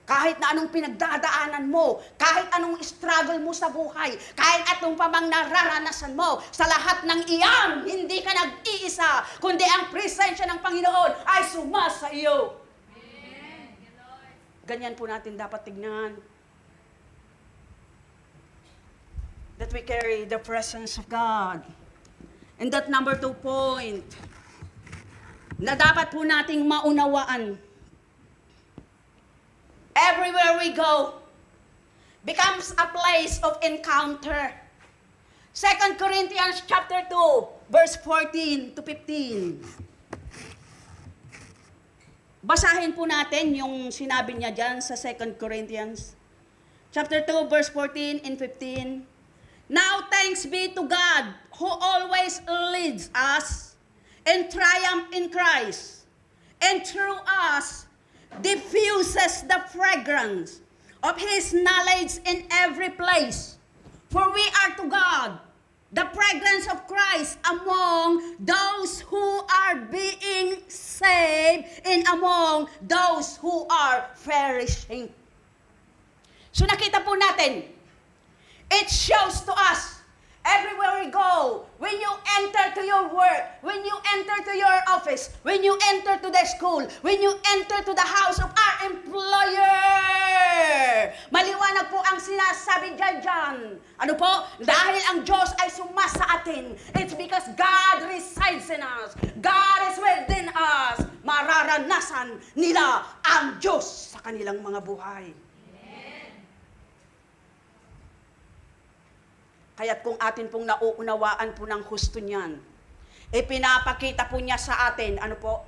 Kahit na anong pinagdadaanan mo, kahit anong struggle mo sa buhay, kahit anong pamang nararanasan mo, sa lahat ng iyan, hindi ka nag-iisa, kundi ang presensya ng Panginoon ay sumasa iyo. Ganyan po natin dapat tignan. That we carry the presence of God. And that number 2 point, na dapat po nating maunawaan. Everywhere we go becomes a place of encounter. 2 Corinthians chapter 2, verse 14 to 15. Basahin po natin yung sinabi niya dyan sa 2 Corinthians chapter 2, verse 14 and 15. Now thanks be to God who always leads us in triumph in Christ, and through us diffuses the fragrance of His knowledge in every place. For we are to God the fragrance of Christ among those who are being saved and among those who are perishing. So nakita po natin, it shows to us everywhere we go, when you enter to your work, when you enter to your office, when you enter to the school, when you enter to the house of our employer. Maliwanag po ang sinasabi dyan. Ano po? Dahil ang Diyos ay sumasa atin. It's because God resides in us. God is within us. Mararanasan nila ang Diyos sa kanilang mga buhay. Kaya't kung atin pong nauunawaan po ng husto niyan, ipinapakita po niya sa atin, ano po?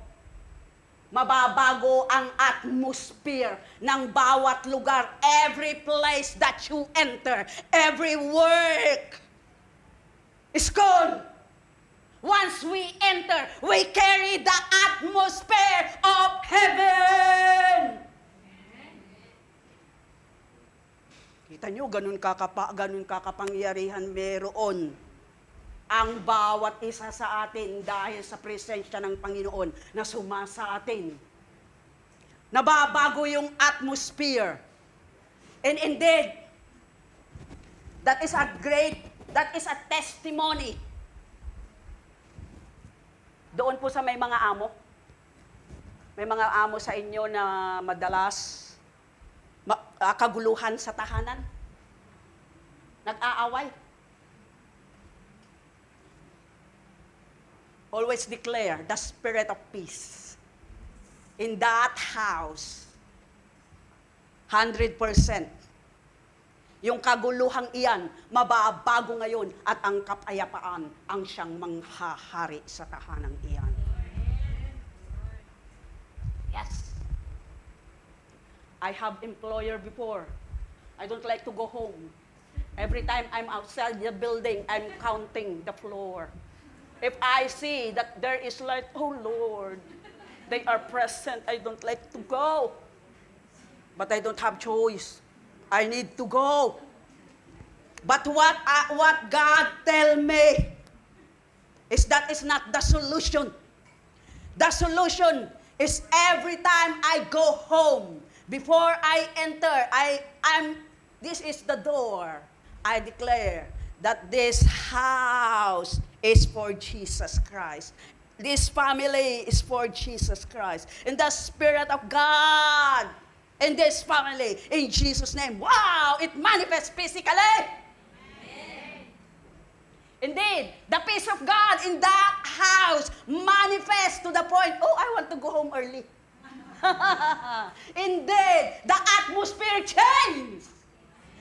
Mababago ang atmosphere ng bawat lugar, every place that you enter, every work. School. Once we enter, we carry the atmosphere of heaven. Kita nyo, ganun kakapangyarihan meron ang bawat isa sa atin dahil sa presensya ng Panginoon na sumasa atin. Nababago yung atmosphere. And indeed, that is a testimony. Doon po sa may mga amo. May mga amo sa inyo na madalas kaguluhan sa tahanan. Nag-aaway. Always declare the spirit of peace in that house. 100%. Yung kaguluhang iyan, mababago ngayon at ang kapayapaan ang siyang manghahari sa tahanang iyan. Yes. I have employer before. I don't like to go home. Every time I'm outside the building, I'm counting the floor. If I see that there is light, oh Lord, they are present. I don't like to go. But I don't have choice. I need to go. But what God tell me is that is not the solution. The solution is every time I go home, before I enter, this is the door. I declare that this house is for Jesus Christ. This family is for Jesus Christ. And the Spirit of God in this family, in Jesus' name. Wow! It manifests physically. Amen. Indeed, the peace of God in that house manifests to the point, oh, I want to go home early. Indeed, the atmosphere changed.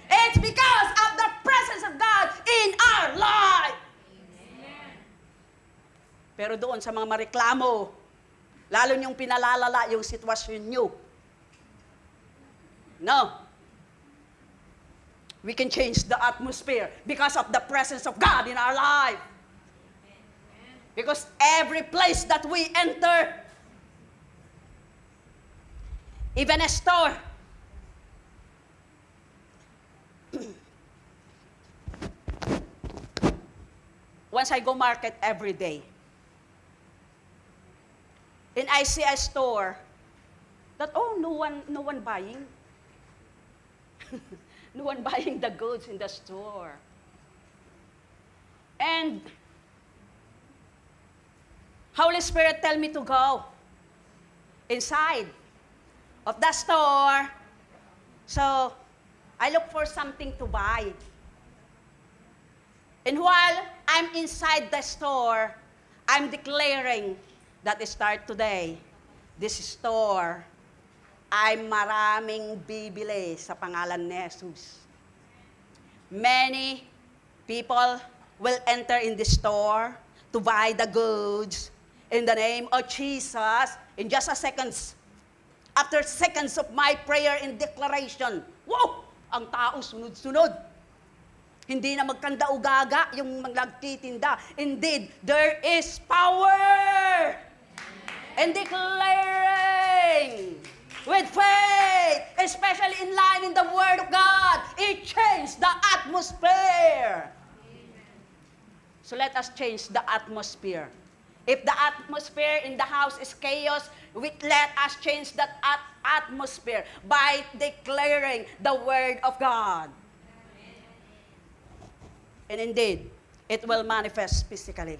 It's because of the presence of God in our life. Pero doon sa mga mareklamo, lalo niyong pinalalala yung sitwasyon niyo. No. We can change the atmosphere because of the presence of God in our life. Because every place that we enter, even a store, once I go market every day, and I see a store that, oh, no one buying. No one buying the goods in the store. And Holy Spirit tell me to go inside of the store. So I look for something to buy. And while I'm inside the store, I'm declaring that start today, this store ay maraming bibili sa pangalan ni Jesus. Many people will enter in the store to buy the goods in the name of Jesus in just a seconds. After seconds of my prayer and declaration, wow! Ang tao sunod-sunod. Hindi na magkanda-ugaga yung magtitinda. Indeed, there is power in declaring with faith, especially in line in the Word of God. It changed the atmosphere. So let us change the atmosphere. If the atmosphere in the house is chaos, let us change that atmosphere by declaring the Word of God. And indeed, it will manifest physically.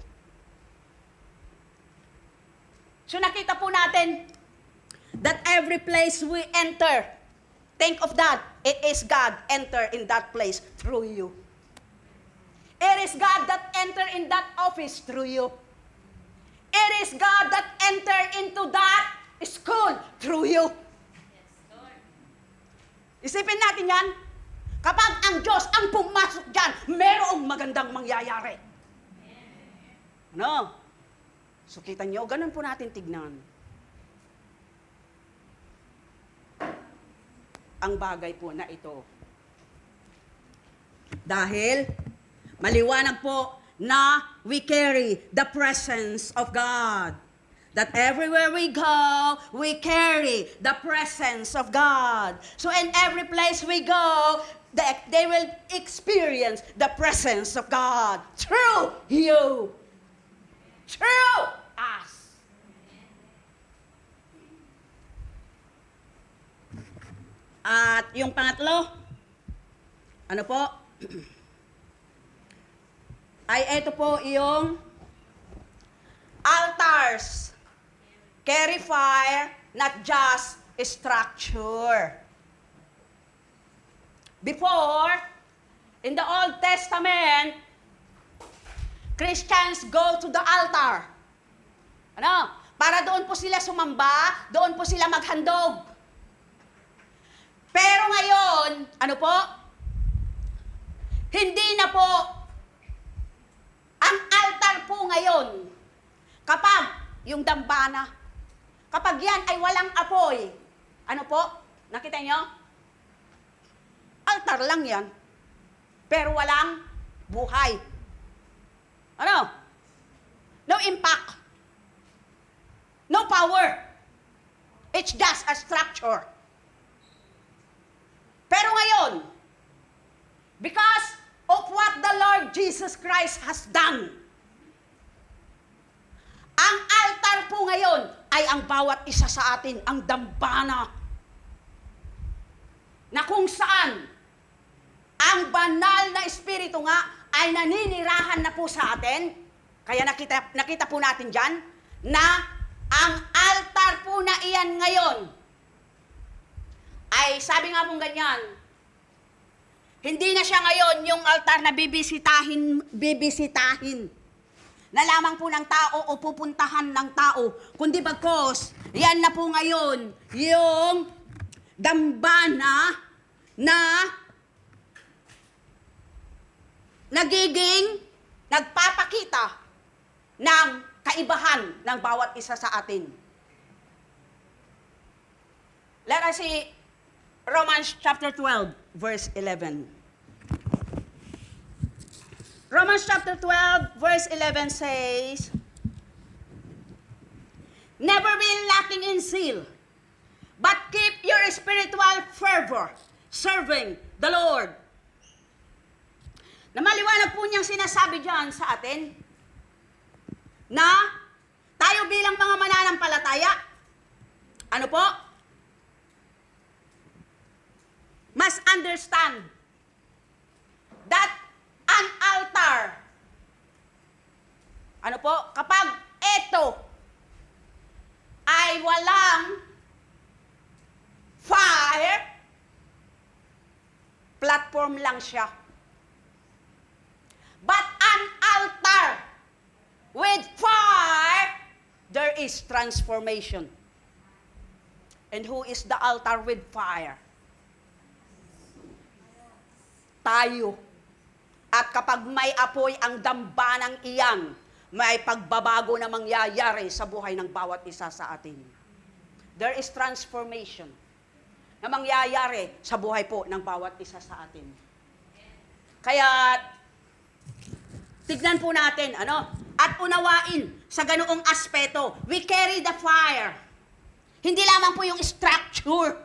So nakita po natin that every place we enter, think of that, it is God enter in that place through you. It is God that enter in that office through you. It is God that enter into that school through you. Isipin natin yan. Kapag ang Diyos ang pumasok dyan, merong magandang mangyayari. Ano? So kita nyo, ganun po natin tignan. Ang bagay po na ito. Dahil maliwanag po na we carry the presence of God. That everywhere we go, we carry the presence of God. So in every place we go, they will experience the presence of God through you. Through us. At yung pangatlo, ano po? Ay ito po yung altars. Carry fire, not just structure. Before, in the Old Testament, Christians go to the altar. Ano? Para doon po sila sumamba, doon po sila maghandog. Pero ngayon, ano po? Hindi na po ang altar po ngayon, kapag yung dambana, kapag yan ay walang apoy, ano po? Nakita nyo? Altar lang yan, pero walang buhay. Ano? No impact. No power. It's just a structure. Pero ngayon, because of what the Lord Jesus Christ has done, ang altar po ngayon ay ang bawat isa sa atin, ang dambana, na kung saan ang banal na espiritu nga ay naninirahan na po sa atin. Kaya nakita po natin dyan na ang altar po na iyan ngayon ay sabi nga pong ganyan, hindi na siya ngayon yung altar na bibisitahin na lamang po ng tao o pupuntahan ng tao, kundi bagkos, yan na po ngayon yung dambana na nagiging nagpapakita ng kaibahan ng bawat isa sa atin. Let us see Romans chapter 12, verse 11. Romans chapter 12, verse 11 says, never be lacking in zeal, but keep your spiritual fervor, serving the Lord. Na maliwanag po niyang sinasabi dyan sa atin, na tayo bilang mga mananampalataya, ano po? Must understand that an altar, ano po? Kapag ito ay walang fire, platform lang siya. But an altar with fire, there is transformation. And who is the altar with fire? Tayo. At kapag may apoy ang dambanang iyan, may pagbabago na mangyayari sa buhay ng bawat isa sa atin. There is transformation na mangyayari sa buhay po ng bawat isa sa atin. Kaya, tignan po natin, at unawain sa ganoong aspeto. We carry the fire. Hindi lamang po yung structure,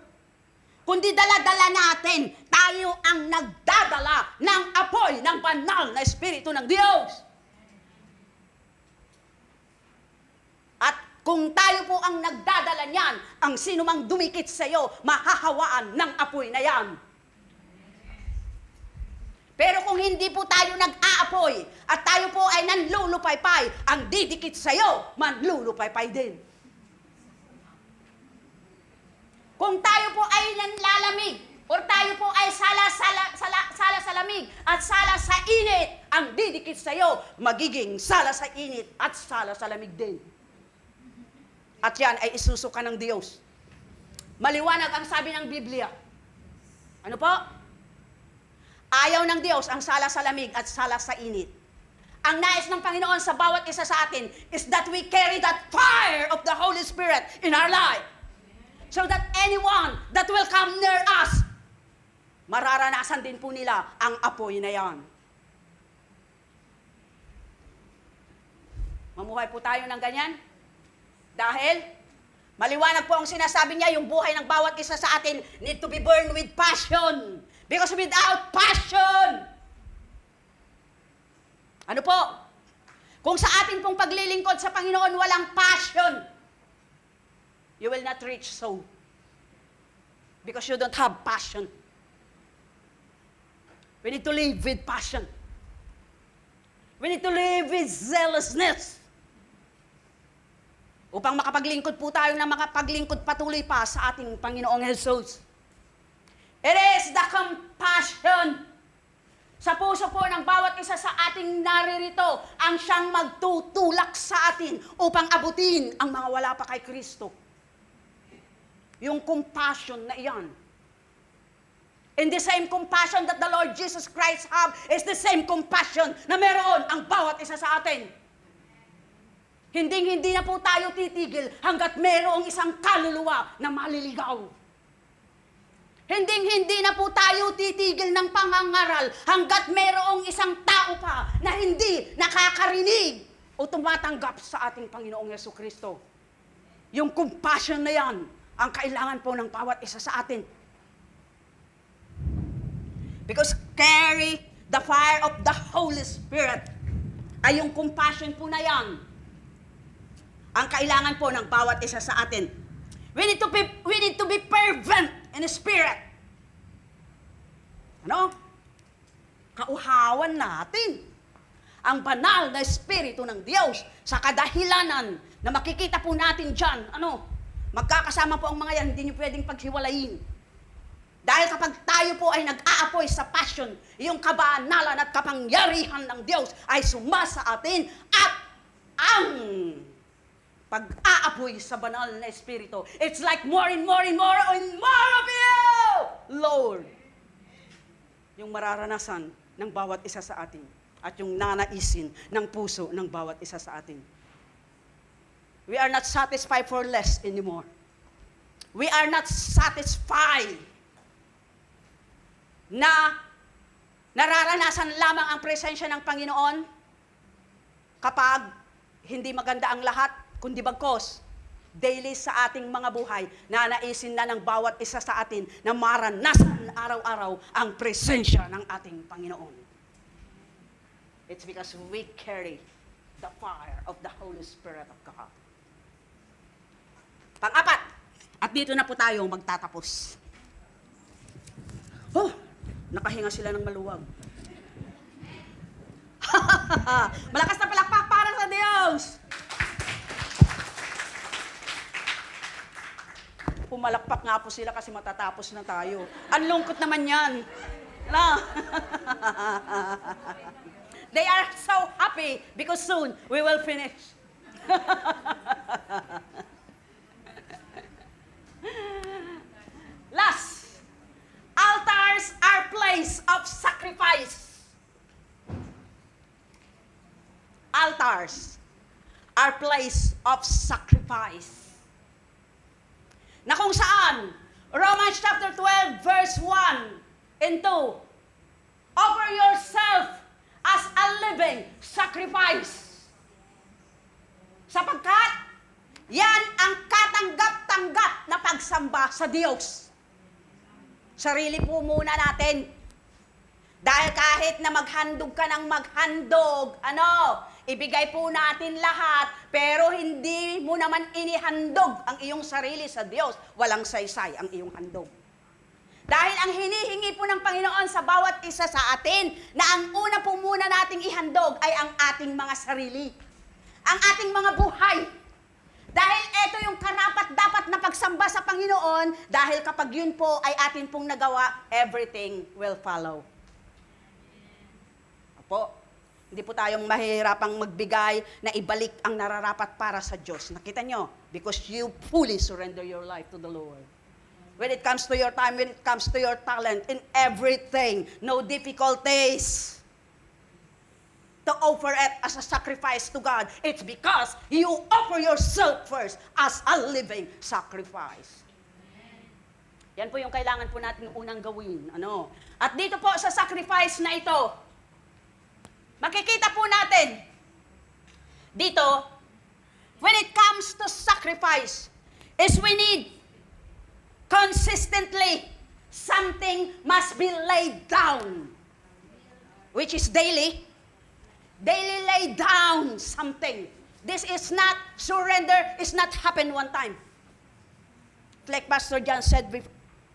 kundi dala-dala natin, tayo ang nagdadala ng apoy ng banal na Espiritu ng Diyos. At kung tayo po ang nagdadala niyan, ang sinumang dumikit sa iyo, mahahawaan ng apoy na yan. Pero kung hindi po tayo nag-aapoy at tayo po ay nanlulupaypay, ang didikit sa iyo, manlulupaypay din. Kung tayo po ay nanlalamig, or tayo po ay sala sa lamig at sala sa init, ang didikit sa iyo, magiging sala sa init at sala sa lamig din. At yan ay isusuka ng Diyos. Maliwanag ang sabi ng Biblia. Ano po? Ayaw ng Diyos ang sala sa lamig at sala sa init. Ang nais ng Panginoon sa bawat isa sa atin is that we carry that fire of the Holy Spirit in our life. So that anyone that will come near us, mararanasan din po nila ang apoy na yan. Mamuhay po tayo ng ganyan. Dahil, maliwanag po ang sinasabi niya, yung buhay ng bawat isa sa atin need to be burned with passion. Because without passion, ano po? Kung sa atin pong paglilingkod sa Panginoon walang passion, you will not reach soul. Because you don't have passion. We need to live with passion. We need to live with zealousness. Upang makapaglingkod po tayo na makapaglingkod patuloy pa sa ating Panginoong Jesus. It is the compassion sa puso po ng bawat isa sa ating naririto ang siyang magtutulak sa atin upang abutin ang mga wala pa kay Kristo. Yung compassion na iyan And the same compassion that the Lord Jesus Christ have is the same compassion na meron ang bawat isa sa atin. Hindi na po tayo titigil hanggat merong isang kaluluwa na maliligaw. Hindi na po tayo titigil ng pangangaral hanggat merong isang tao pa na hindi nakakarinig o tumatanggap sa ating Panginoong Yesukristo. Yung compassion na yan, ang kailangan po ng bawat isa sa atin. Because carry the fire of the Holy Spirit ay yung compassion po na yan. Ang kailangan po ng bawat isa sa atin. We need to be fervent in spirit. Ano? Kauhawan natin ang banal na espiritu ng Diyos sa kadahilanan na makikita po natin dyan. Ano? Magkakasama po ang mga yan, hindi nyo pwedeng paghiwalayin. Dahil kapag tayo po ay nag-aapoy sa passion, yung kabanalan at kapangyarihan ng Diyos ay sumasa atin at ang pag-aapoy sa banal na espiritu. It's like more and more and more and more of you, Lord. Yung mararanasan ng bawat isa sa atin at yung nanaisin ng puso ng bawat isa sa atin. We are not satisfied for less anymore. We are not satisfied na nararanasan lamang ang presensya ng Panginoon kapag hindi maganda ang lahat, kundi bagkos, daily sa ating mga buhay, nanaisin na ng bawat isa sa atin na maranasan araw-araw ang presensya ng ating Panginoon. It's because we carry the fire of the Holy Spirit of God. Pang-apat, at dito na po tayo magtatapos. Oh, nakahinga sila ng maluwag. Malakas na palakpak para sa Diyos! Pumalakpak nga po sila kasi matatapos na tayo. Ang lungkot naman yan. Ano? They are so happy because soon we will finish. Last, altars are place of sacrifice. Altars are place of sacrifice. Na kung saan, Romans chapter 12, verse 1 and 2, offer yourself as a living sacrifice. Sapagkat, yan ang katanggap-tanggap na pagsamba sa Diyos. Sarili po muna natin. Dahil kahit na maghandog ka ng maghandog, ibigay po natin lahat, pero hindi mo naman inihandog ang iyong sarili sa Diyos. Walang saysay ang iyong handog. Dahil ang hinihingi po ng Panginoon sa bawat isa sa atin, na ang una po muna nating ihandog ay ang ating mga sarili. Ang ating mga buhay. Dahil ito yung karapat-dapat na pagsamba sa Panginoon, dahil kapag yun po ay atin pong nagawa, everything will follow. Apo, hindi po tayong mahihirapang magbigay na ibalik ang nararapat para sa Diyos. Nakita nyo? Because you fully surrender your life to the Lord. When it comes to your time, when it comes to your talent, in everything, no difficulties to offer it as a sacrifice to God. It's because you offer yourself first as a living sacrifice. Yan po yung kailangan po natin unang gawin. At dito po sa sacrifice na ito, makikita po natin dito, when it comes to sacrifice, is we need consistently something must be laid down, which is daily. Daily lay down something. This is not, surrender is not happen one time. Like Pastor John said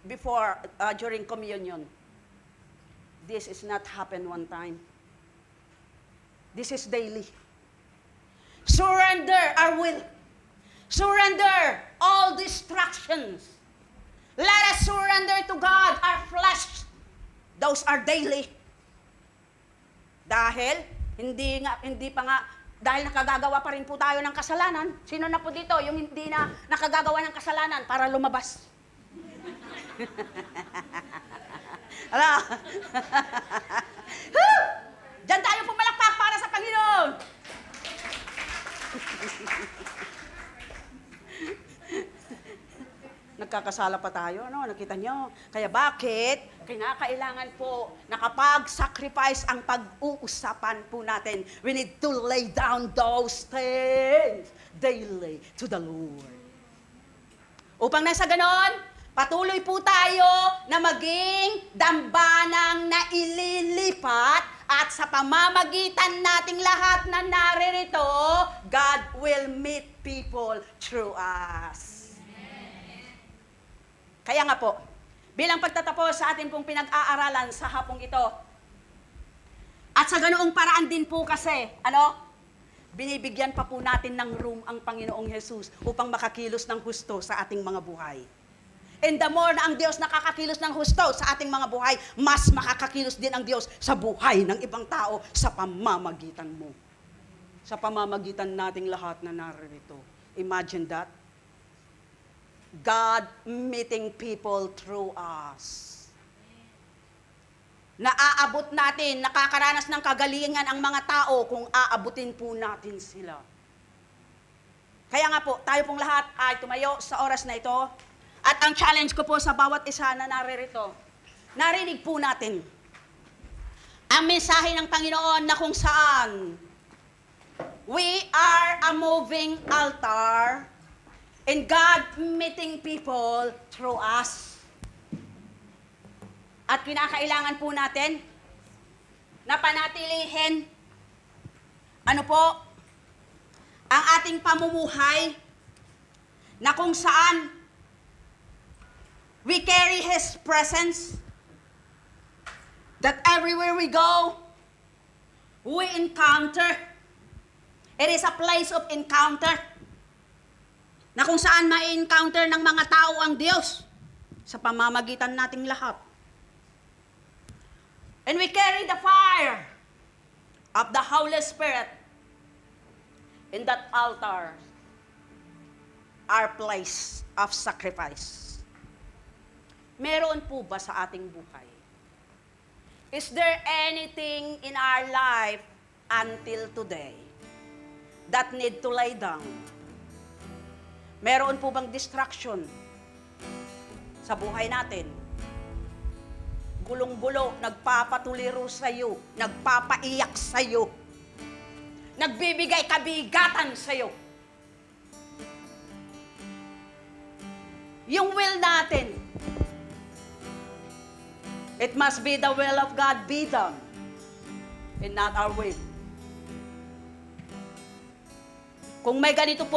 before, during communion, this is not happen one time. This is daily. Surrender our will. Surrender all distractions. Let us surrender to God our flesh. Those are daily. Dahil, hindi pa nga, dahil nakagagawa pa rin po tayo ng kasalanan. Sino na po dito yung hindi na nakagagawa ng kasalanan para lumabas? Ala. Diyan tayo pumalakpak para sa Panginoon. Nagkakasala pa tayo, no? Nakita nyo? Kaya bakit? Kinakailangan po na kapag sacrifice ang pag-uusapan po natin, we need to lay down those things daily to the Lord. Upang nasa ganon, patuloy po tayo na maging dambanang na ililipat at sa pamamagitan nating lahat na naririto, God will meet people through us. Kaya nga po, bilang pagtatapos sa atin pong pinag-aaralan sa hapong ito, at sa ganoong paraan din po kasi, binibigyan pa po natin ng room ang Panginoong Jesus upang makakilos ng husto sa ating mga buhay. And the more na ang Diyos nakakakilos ng husto sa ating mga buhay, mas makakakilos din ang Diyos sa buhay ng ibang tao sa pamamagitan mo. Sa pamamagitan nating lahat na naririto. Imagine that. God meeting people through us. Naaabot natin, nakakaranas ng kagalingan ang mga tao kung aabutin po natin sila. Kaya nga po, tayo pong lahat ay tumayo sa oras na ito. At ang challenge ko po sa bawat isa na naririto, narinig po natin ang mensahe ng Panginoon na kung saan we are a moving altar and God meeting people through us. At kinakailangan po natin na panatilihin ang ating pamumuhay na kung saan we carry His presence, that everywhere we go, we encounter. It is a place of encounter na kung saan ma-encounter ng mga tao ang Diyos sa pamamagitan nating lahat. And we carry the fire of the Holy Spirit in that altar, our place of sacrifice. Meron po ba sa ating buhay? Is there anything in our life until today that need to lay down? Meron po bang distraction sa buhay natin? Gulong-gulo, nagpapatuliro sa'yo, nagpapaiyak sa'yo, nagbibigay kabigatan sa'yo. Yung will natin, it must be the will of God be done, and not our will. Kung may ganito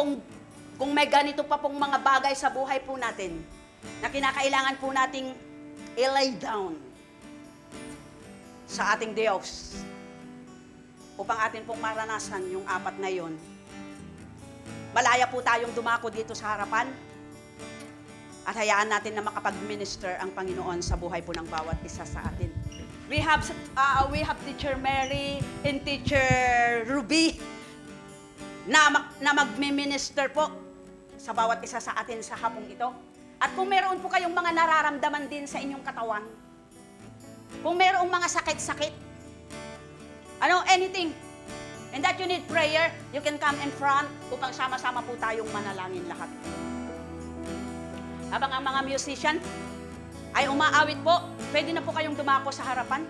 pa pong mga bagay sa buhay po natin, na kinakailangan po nating i-lay down sa ating Diyos, upang atin pong maranasan yung apat na yon, malaya po tayong dumako dito sa harapan, at hayaan natin na makapag-minister ang Panginoon sa buhay po ng bawat isa sa atin. We have Teacher Mary and Teacher Ruby na magme-minister po sa bawat isa sa atin sa hapong ito. At kung meron po kayong mga nararamdaman din sa inyong katawan, kung merong mga sakit-sakit, anything, and that you need prayer, you can come in front upang sama-sama po tayong manalangin lahat. Habang ang mga musician ay umaawit po, pwede na po kayong dumako sa harapan.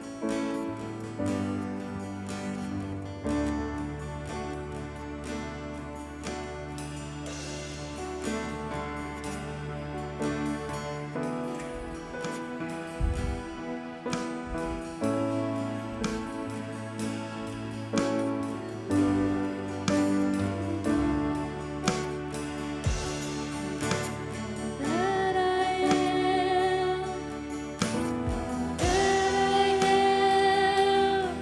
That I am, that I am.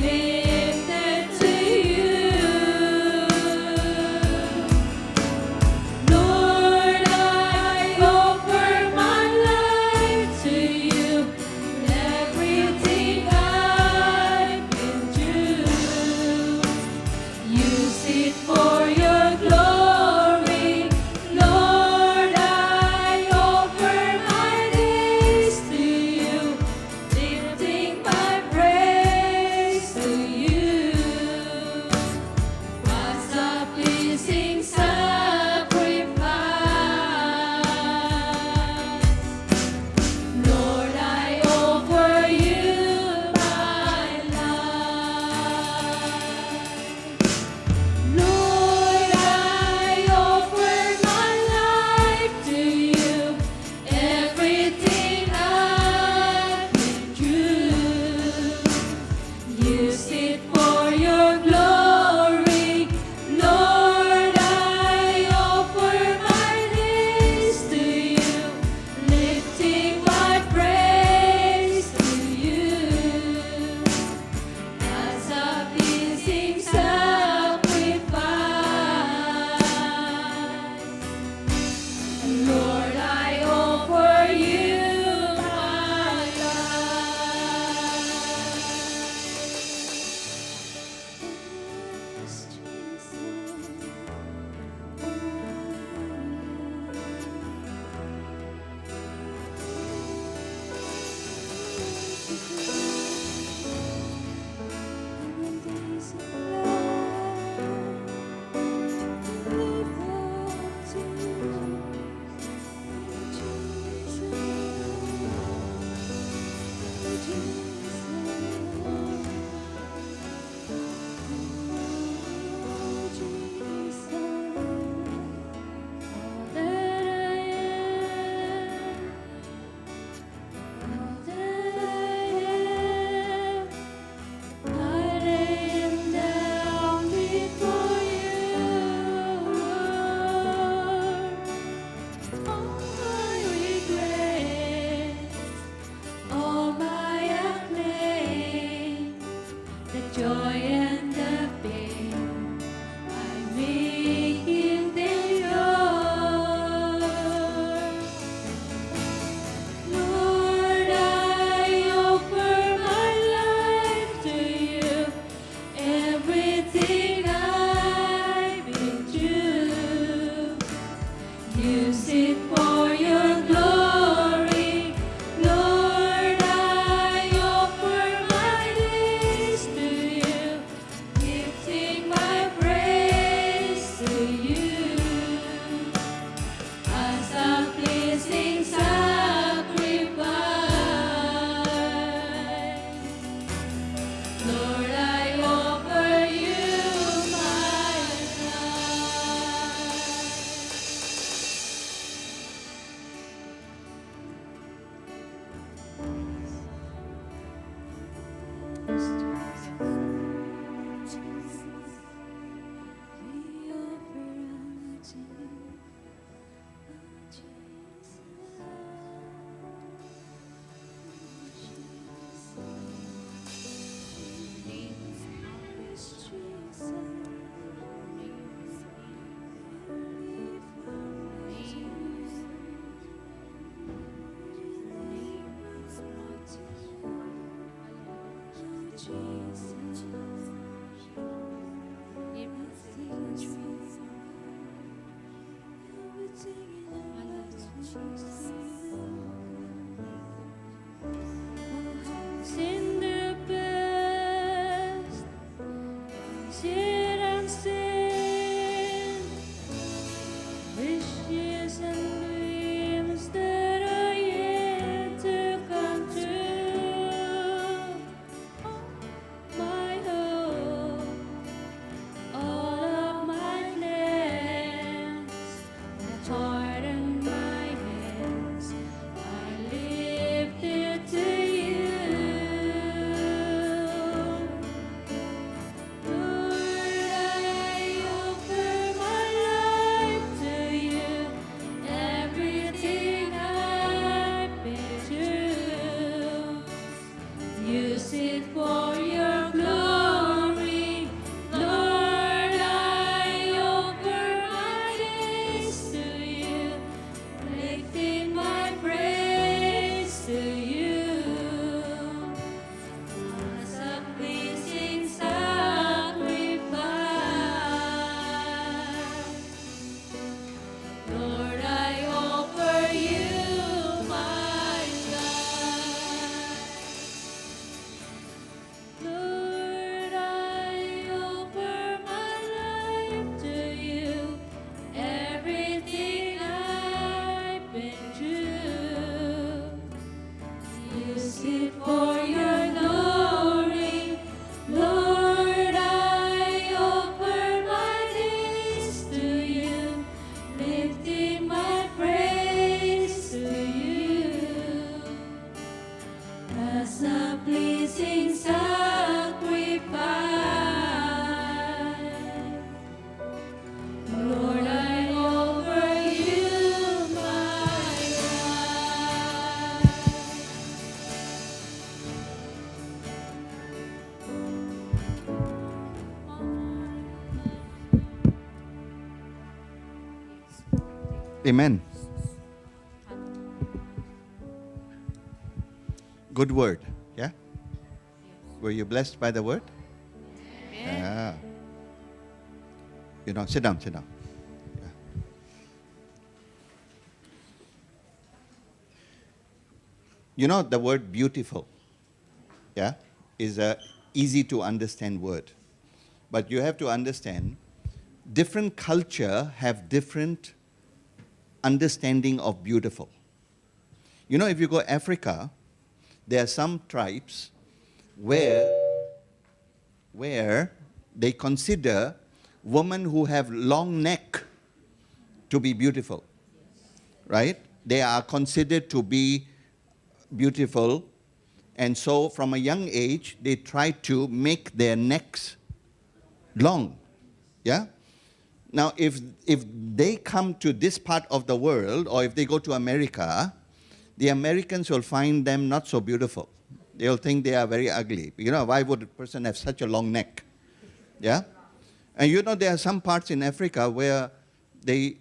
lifted to you. Lord, I offer my life to you. Everything I've been through, use it for your glory. Lord, I offer my days to you, lifting my praise to you. As a pleasing sacrifice, Lord, I offer you my life. Lord, I offer my life to you. Everything I've been through, use it for your glory. Lord, I offer my days to you, lifting my praise to you. As a pleasing sacrifice, Lord, I offer you my joy and the pain, I make it yours. Lord, I offer my life to you. Everything I've been through, use it for your glory. Lord, I offer my days to you, Amen. Good word. Yeah? Were you blessed by the word? Yeah. Sit down, sit down. Yeah. The word beautiful, yeah, is a easy to understand word. But you have to understand, different culture have different understanding of beautiful. If you go Africa, there are some tribes where they consider women who have long neck to be beautiful, right? They are considered to be beautiful, and so from a young age, they try to make their necks long, yeah? Now, if they come to this part of the world, or if they go to America, the Americans will find them not so beautiful. They'll think they are very ugly. Why would a person have such a long neck? Yeah? And there are some parts in Africa where they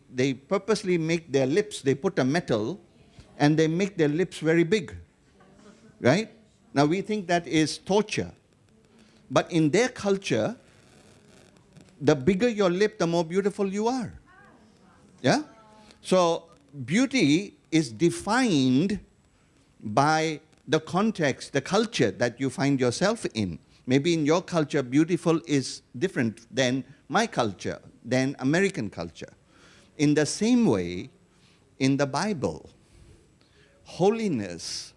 purposely make their lips, they put a metal, and they make their lips very big. Right? Now, we think that is torture. But in their culture, the bigger your lip, the more beautiful you are. Yeah? So, beauty is defined by the context, the culture that you find yourself in. Maybe in your culture, beautiful is different than my culture, than American culture. In the same way, in the Bible, holiness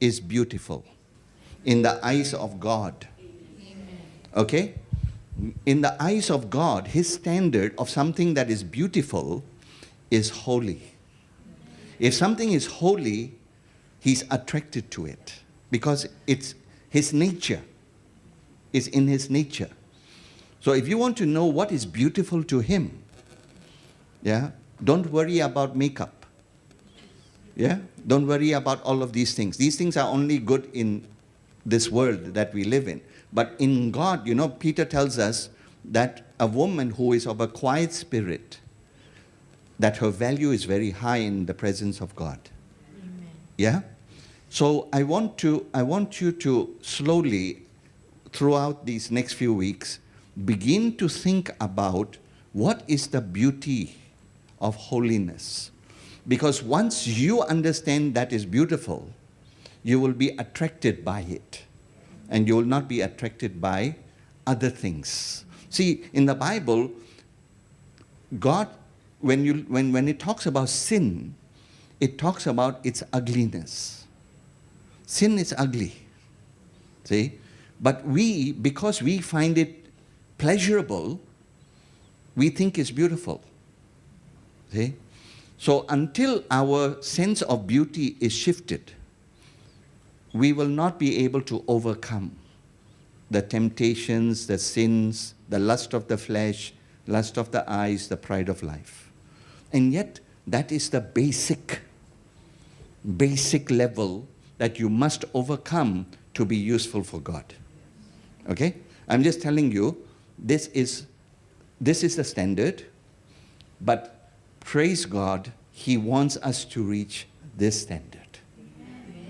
is beautiful in the eyes of God. Okay? In the eyes of God, His standard of something that is beautiful is holy. If something is holy, He's attracted to it because it's His nature. It's in His nature. So if you want to know what is beautiful to Him, yeah, don't worry about makeup. Yeah? Don't worry about all of these things. These things are only good in this world that we live in. But in God, Peter tells us that a woman who is of a quiet spirit, that her value is very high in the presence of God. Amen. Yeah? So I want you to slowly, throughout these next few weeks, begin to think about what is the beauty of holiness. Because once you understand that is beautiful, you will be attracted by it. And you will not be attracted by other things. See, in the Bible, God, when it talks about sin, it talks about its ugliness. Sin is ugly. See? But because we find it pleasurable, we think it's beautiful. See? So until our sense of beauty is shifted, we will not be able to overcome the temptations, the sins, the lust of the flesh, lust of the eyes, the pride of life. And yet, that is the basic level that you must overcome to be useful for God. Okay? I'm just telling you, this is the standard, but praise God, He wants us to reach this standard.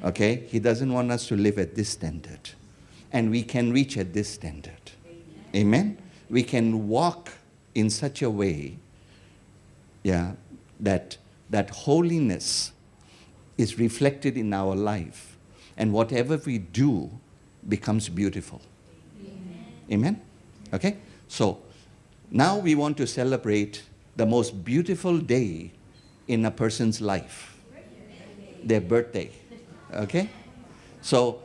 Okay? He doesn't want us to live at this standard. And we can reach at this standard. Amen? We can walk in such a way, yeah, that holiness is reflected in our life. And whatever we do becomes beautiful. Amen? Okay? So, now we want to celebrate the most beautiful day in a person's life. Their birthday. Okay? So,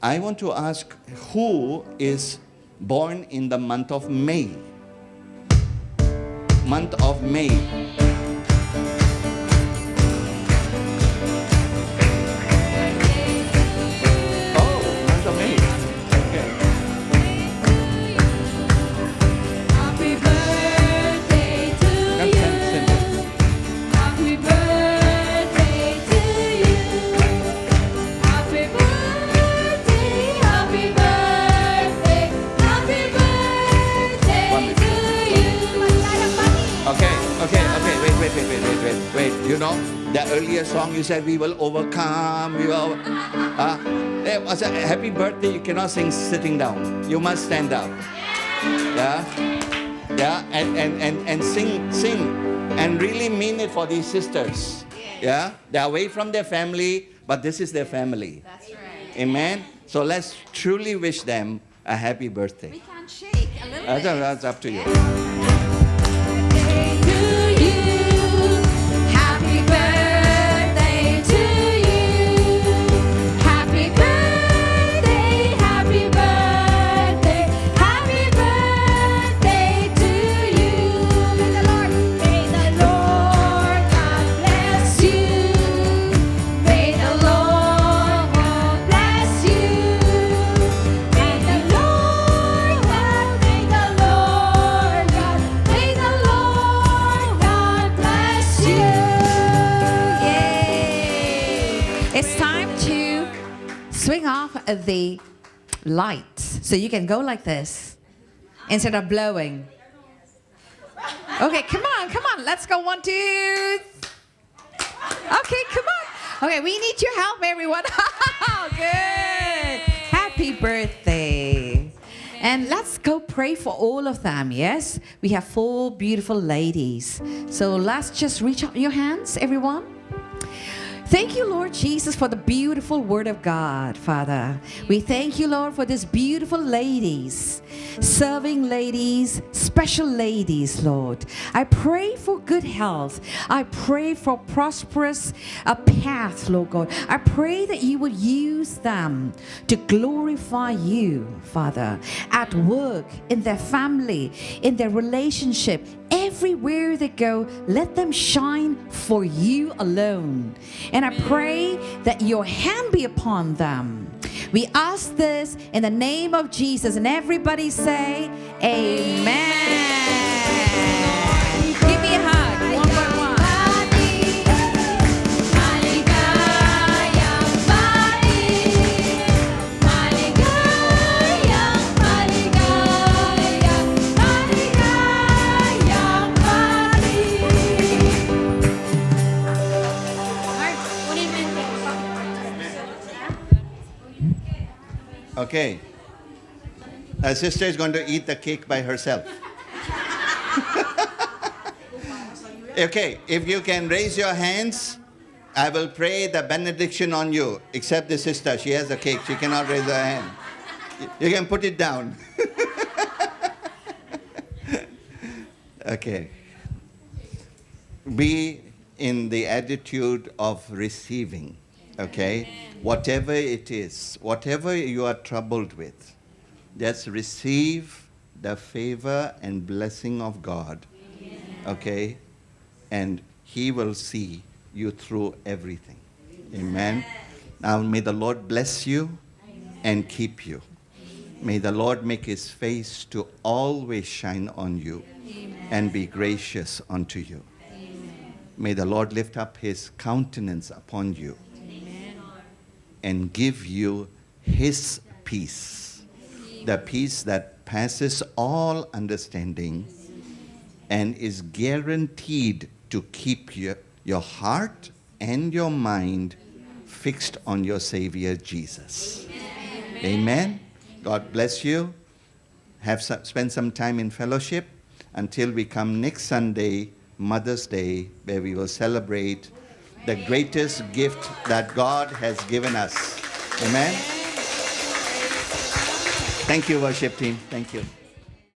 I want to ask who is born in the month of May? Month of May. Oh, month of May. Okay. Happy birthday to Come, stand, stand. Happy birthday to you. Happy birthday, happy birthday, happy birthday to you. You know, the earlier song you said, we will overcome. We will. It was a happy birthday. You cannot sing sitting down. You must stand up. Yeah, yeah, and sing, and really mean it for these sisters. Yeah, they're away from their family, but this is their family. That's right. Amen. So let's truly wish them a happy birthday. We can shake a little bit. That's up to you. Birthday to you. Happy birthday to you. Happy birthday, happy birthday, happy birthday to you. May the Lord God bless you. May the Lord God bless you. May the Lord God, may the Lord God, may the Lord God bless you. Yay! It's time to swing off the lights. So you can go like this instead of blowing. Okay, come on. Let's go 1, 2. Okay, come on. Okay, we need your help, everyone. Good. Happy birthday. And let's go pray for all of them, yes? We have 4 beautiful ladies. So let's just reach out your hands, everyone. Thank you, Lord Jesus, for the beautiful word of God, Father. We thank you, Lord, for these beautiful ladies, serving ladies, special ladies, Lord. I pray for good health. I pray for prosperous path, Lord God. I pray that you would use them to glorify you, Father, at work, in their family, in their relationship. Everywhere they go, let them shine for you alone. And I pray that your hand be upon them. We ask this in the name of Jesus. And everybody say, Amen. Give me a hug. One by one. Okay. A sister is going to eat the cake by herself. Okay, if you can raise your hands, I will pray the benediction on you, except the sister. She has a cake. She cannot raise her hand. You can put it down. Okay. Be in the attitude of receiving. Okay? Whatever it is, whatever you are troubled with, just receive the favor and blessing of God. Okay? And He will see you through everything. Amen. Now may the Lord bless you and keep you. May the Lord make His face to always shine on you and be gracious unto you. May the Lord lift up His countenance upon you and give you His peace, the peace that passes all understanding and is guaranteed to keep your heart and your mind fixed on your Savior Jesus. Amen. God bless you. Spend some time in fellowship until we come next Sunday, Mother's Day, where we will celebrate the greatest gift that God has given us. Amen. Thank you, worship team. Thank you.